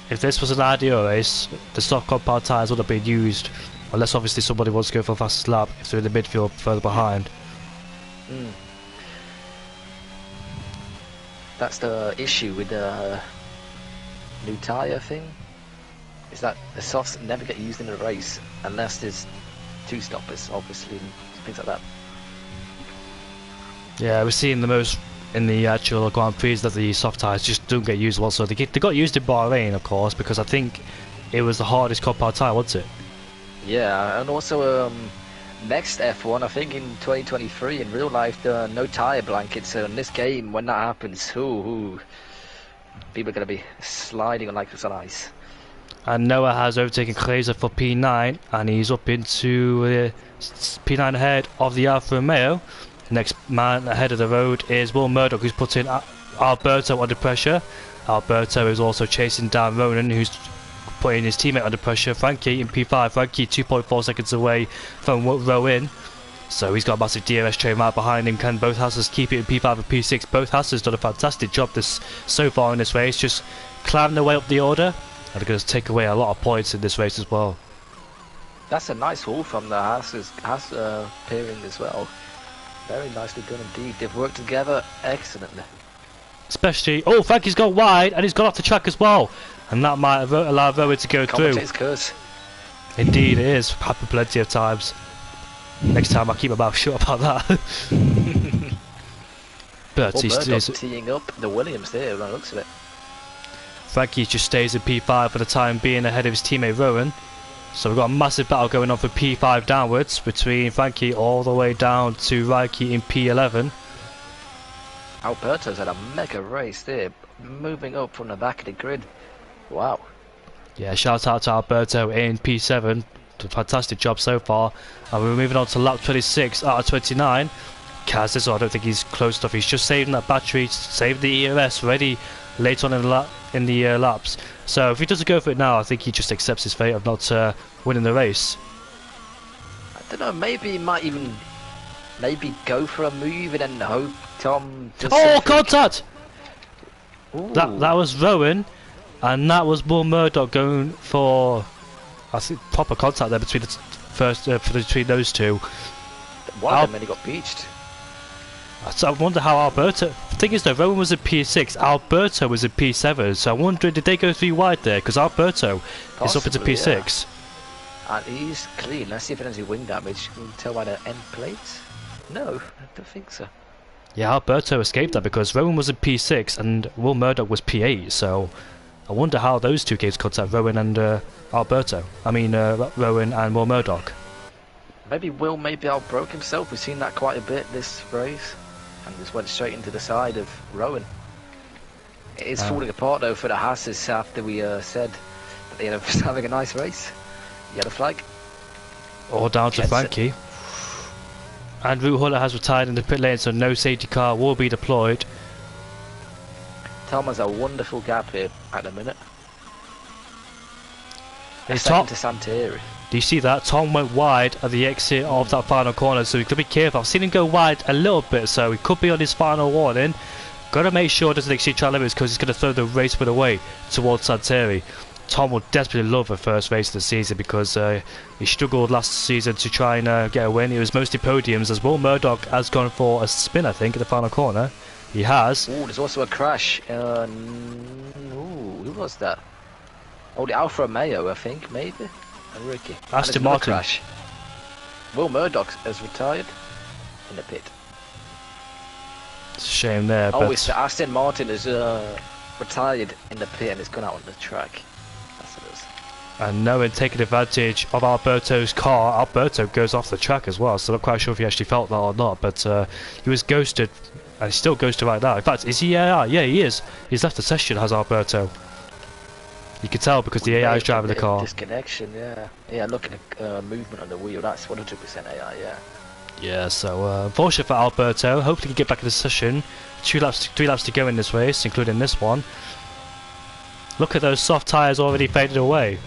If this was an ideal race, the soft compound tyres would have been used, unless obviously somebody wants to go for a fastest lap if they're in the midfield further behind. That's the issue with the new tyre thing, is that the softs never get used in a race unless there's 2 stoppers, obviously, and things like that. Yeah, we're seeing the most in the actual Grand Prix that the soft tyres just don't get used well. So they got used in Bahrain, of course, because I think it was the hardest compound tyre, wasn't it? Yeah, and also next F1, I think in 2023, in real life, there are no tyre blankets. So in this game, when that happens, people are going to be sliding on like it's on ice. And Noah has overtaken Kreiser for P9, and he's up into P9 ahead of the Alfa Romeo. Next man ahead of the road is Will Murdoch, who's putting Alberto under pressure. Alberto is also chasing down Ronan, who's putting his teammate under pressure. Frankie in P5. Frankie 2.4 seconds away from Rowan. So he's got a massive DRS train right behind him. Can both Hasses keep it in P5 and P6? Both Hasses done a fantastic job so far in this race, just climbing their way up the order. And they're going to take away a lot of points in this race as well. That's a nice haul from the Haas pairing as well. Very nicely done indeed. They've worked together excellently. Especially, oh, Frankie's gone wide and he's gone off the track as well. And that might have allowed Rowan to go through. Curse. Indeed it is. Happened plenty of times. Next time I'll keep my mouth shut about that. But he's teeing up the Williams there by the looks of it. Frankie just stays in P5 for the time being ahead of his teammate Rowan. So we've got a massive battle going on for P5 downwards between Frankie all the way down to Raikki in P11. Alberto's had a mega race there, moving up from the back of the grid. Wow. Yeah, shout out to Alberto in P7. Fantastic job so far. And we're moving on to lap 26 out of 29. Kaz, I don't think he's close enough. He's just saving that battery, saving the ERS, ready later on in the laps. So if he doesn't go for it now, I think he just accepts his fate of not winning the race. I don't know, maybe he might even go for a move and then hope Tom does contact! That was Rowan, and that was Will Murdoch going for, I think, proper contact there between between those two. One of them and he got beached. So I wonder how Alberto. The thing is though, Rowan was in P6, Alberto was in P7, so I'm wondering did they go 3 wide there? Because Alberto is up into P6. Yeah. And he's clean. Let's see if it has any wing damage. Can you tell by the end plates? No, I don't think so. Yeah, Alberto escaped that because Rowan was in P6 and Will Murdoch was P8, so I wonder how those two games contact Rowan and Alberto. I mean, Rowan and Will Murdoch. Maybe Will outbroke himself. We've seen that quite a bit this race. And just went straight into the side of Rowan. It is falling apart though for the Hasses after we said that they ended up having a nice race. Yellow flag. All down to Frankie. And Root Huller has retired in the pit lane, so no safety car will be deployed. Tom has a wonderful gap here at the minute. Hey, Second to Santeri. Do you see that? Tom went wide at the exit of that final corner, so he could be careful. I've seen him go wide a little bit, so he could be on his final warning. Got to make sure it doesn't exceed track limits because he's going to throw the race win away towards Santeri. Tom will desperately love the first race of the season because he struggled last season to try and get a win. It was mostly podiums as Will Murdoch has gone for a spin, I think, in the final corner. He has. Oh, there's also a crash. Ooh, who was that? Oh, the Alfa Romeo, I think, maybe. And Ricky. Aston Martin. Crash. Will Murdoch has retired in the pit. It's a shame there. Oh, but it's the Aston Martin has retired in the pit and it's gone out on the track. That's what it is. And Noah taking advantage of Alberto's car. Alberto goes off the track as well, so I'm not quite sure if he actually felt that or not, but he was ghosted, and he's still ghosted right now. In fact, is he AI? Yeah, he is. He's left the session, has Alberto. You can tell because the AI is driving the car. Disconnection, yeah. Yeah, look at the movement on the wheel, that's 100% AI, yeah. Yeah, so unfortunate for Alberto. Hopefully he can get back in the session. 3 laps to go in this race, including this one. Look at those soft tyres already faded away.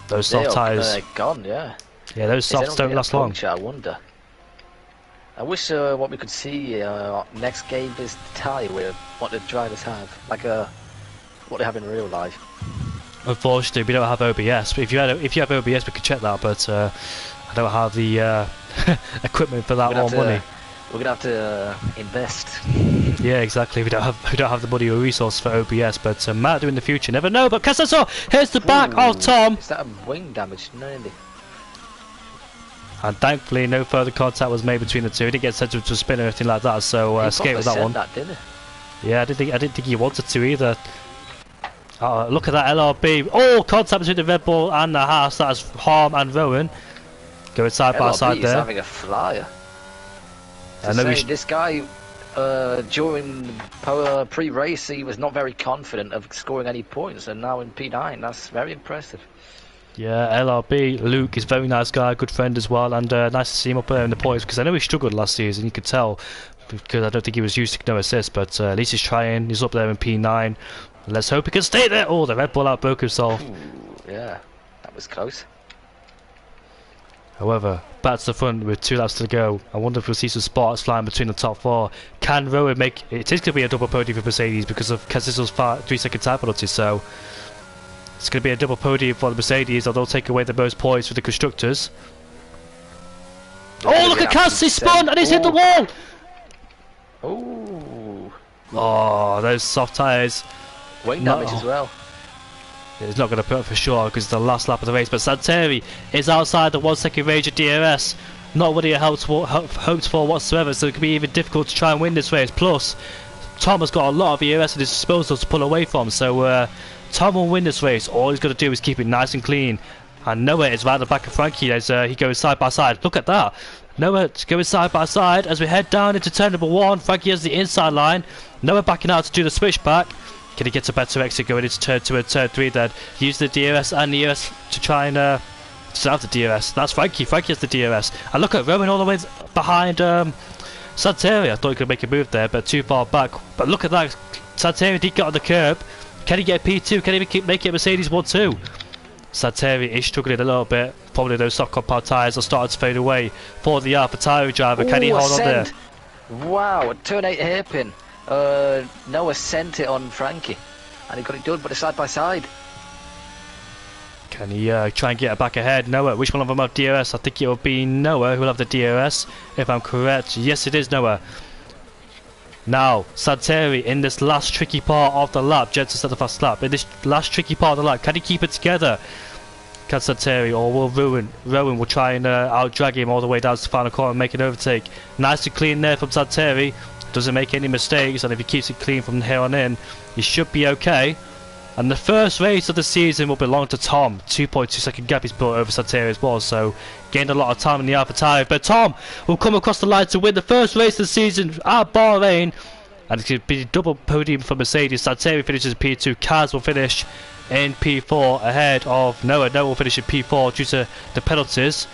Those soft tyres. They're gone, yeah. Yeah, those softs don't last long. I wonder. I wish what we could see next game is the tyre with what the drivers have, like what they have in real life. Unfortunately, we don't have OBS. But if you have OBS, we could check that. But I don't have the equipment for that or money. We're gonna have to invest. Yeah, exactly. We don't have the money or resource for OBS, but might do in the future. Never know. But Casasso, here's the back of Tom. Is that a wing damage? Nearly. And thankfully, no further contact was made between the two. He didn't get sent to a spin or anything like that, so escape with that one. Didn't he? Yeah, I didn't think he wanted to either. Look at that LRB. Oh, contact between the Red Bull and the Haas. That's Harm and Rowan. Going side by side there. Having a flyer. This guy, during pre-race, he was not very confident of scoring any points, and now in P9, that's very impressive. Yeah, LRB, Luke is a very nice guy, good friend as well, and nice to see him up there in the points, because I know he struggled last season, you could tell, because I don't think he was used to no assist, but at least he's trying, he's up there in P9, let's hope he can stay there. Oh, the Red Bull outbroke himself. Ooh, yeah, that was close. However, back to the front with 2 laps to go. I wonder if we'll see some sparks flying between the top 4. Can Rowan make it? Is going to be a double podium for Mercedes because of Casisso's 3-second time penalty, so it's going to be a double podium for the Mercedes, although they'll take away the most points for the constructors. Oh, look at Cass, he spun and he's hit the wall! Oh, those soft tyres. Wing damage as well. It's not going to put up for sure because it's the last lap of the race, but Santeri is outside the 1 second range of DRS. Not what he hoped for whatsoever, so it could be even difficult to try and win this race. Plus, Tom has got a lot of ERS at his disposal to pull away from, so Tom will win this race. All he's got to do is keep it nice and clean. And Noah is right at the back of Frankie as he goes side by side. Look at that. Noah going side by side as we head down into turn number 1. Frankie has the inside line. Noah backing out to do the switchback. Can he get a better exit going into turn 2 and turn 3 then? Use the DRS and the ERS to try and have the DRS. That's Frankie. Frankie has the DRS. And look at Rowan all the way behind Santeri. I thought he could make a move there, but too far back. But look at that. Santeri did get on the curb. Can he get P2? Can he make it Mercedes 1-2? Santeri is struggling a little bit. Probably those soft compound tyres are starting to fade away for the AlphaTauri driver. Can he hold on there? Wow, a turn 8 hairpin. Noah sent it on Frankie and he got it done, but it's side by side. Can he try and get it back ahead? Noah, which one of them have DRS? I think it will be Noah who will have the DRS, if I'm correct. Yes, it is Noah. Now, Santeri in this last tricky part of the lap. Jensen set the fast lap. In this last tricky part of the lap, can he keep it together? Can Santeri, or will Rowan will try and out-drag him all the way down to the final corner and make an overtake. Nice and clean there from Santeri. Doesn't make any mistakes, and if he keeps it clean from here on in, he should be okay. And the first race of the season will belong to Tom. 2.2 second gap he's built over Santeri as well, so gained a lot of time in the AlphaTauri. But Tom will come across the line to win the first race of the season at Bahrain. And it's going to be a double podium for Mercedes. Santeri finishes in P2, Kaz will finish in P4 ahead of Noah. Noah will finish in P4 due to the penalties.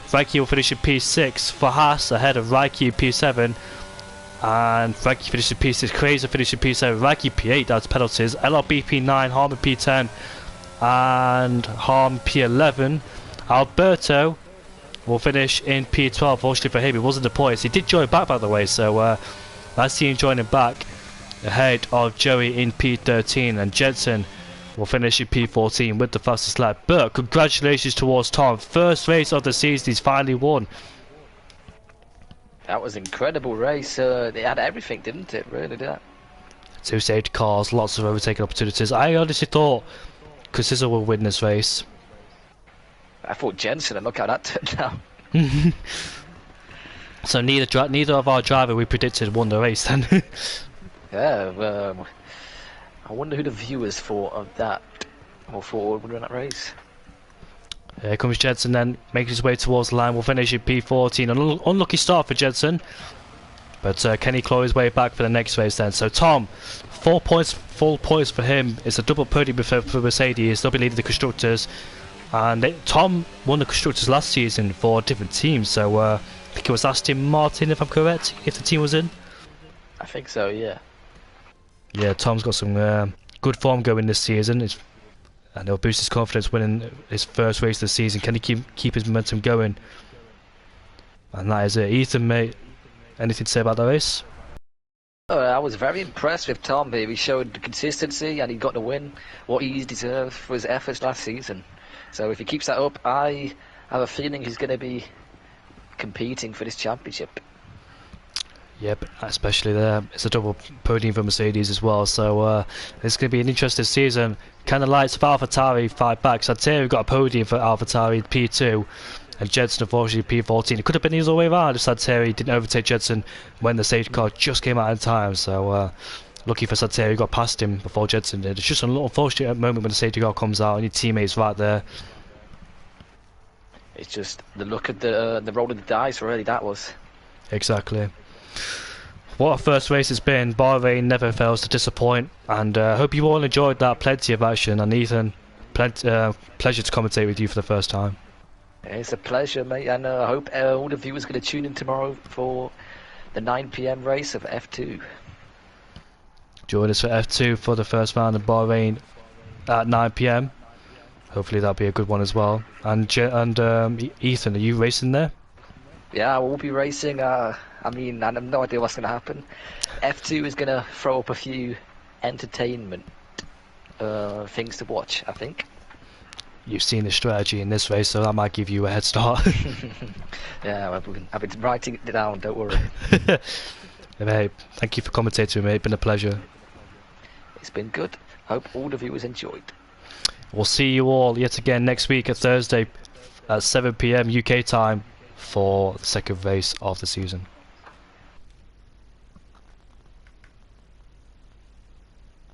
Frankie will finish in P6 for Haas ahead of Raikki in P7. And Frankie finished in P6, Crazer finished in P7, Raikki P8, that's penalties, LRB P9, Harman P10, and Harm P11. Alberto will finish in P12, fortunately for him, he wasn't the points. He did join back, by the way, so nice to see him joining back ahead of Joey in P13, and Jensen will finish in P14 with the fastest lap. But congratulations towards Tom, first race of the season, he's finally won. That was an incredible race. They had everything, didn't it? Really did. 2 safety cars, lots of overtaking opportunities. I honestly thought Casizo would win this race. I thought Jensen, and look how that turned out. So neither of our driver we predicted won the race then. Yeah, I wonder who the viewers thought of that, or thought would win that race. Here comes Jensen then, making his way towards the line. We'll finish in P14. An unlucky start for Jensen. But can he claw his way back for the next race then? So Tom, 4 points, full points for him. It's a double podium for Mercedes. They'll be leading the Constructors. And Tom won the Constructors last season for a different team. So I think it was Aston Martin, if I'm correct, if the team was in. I think so, yeah. Yeah, Tom's got some good form going this season. And it'll boost his confidence winning his first race of the season. Can he keep his momentum going? And that is it. Ethan, mate, anything to say about the race? I was very impressed with Tom here. He showed the consistency and he got the win, what he deserved for his efforts last season. So if he keeps that up, I have a feeling he's going to be competing for this championship. Yep, especially there. It's a double podium for Mercedes as well, so it's going to be an interesting season. Kind of lights for AlphaTauri fight back. Santeri got a podium for AlphaTauri P2, and Jensen unfortunately P14. It could have been the other way around if Santeri didn't overtake Jensen when the safety car just came out in time. So lucky for Santeri, got past him before Jensen did. It's just an unfortunate moment when the safety car comes out and your teammate's right there. It's just the look at the roll of the dice, really, that was. Exactly. What a first race it's been. Bahrain never fails to disappoint, and I hope you all enjoyed that. Plenty of action, and Ethan, pleasure to commentate with you for the first time. It's a pleasure, mate, and I hope all the viewers are going to tune in tomorrow for the 9 PM race of F2. Join us for F2 for the first round of Bahrain at 9 PM. Hopefully that'll be a good one as well. And Ethan, are you racing there? Yeah, I will be racing. I mean, I have no idea what's going to happen. F2 is going to throw up a few entertainment things to watch, I think. You've seen the strategy in this race, so that might give you a head start. Yeah, I've been writing it down, don't worry. Hey, thank you for commentating, mate. It's been a pleasure. It's been good. Hope all the viewers enjoyed. We'll see you all yet again next week at Thursday at 7 PM UK time for the second race of the season.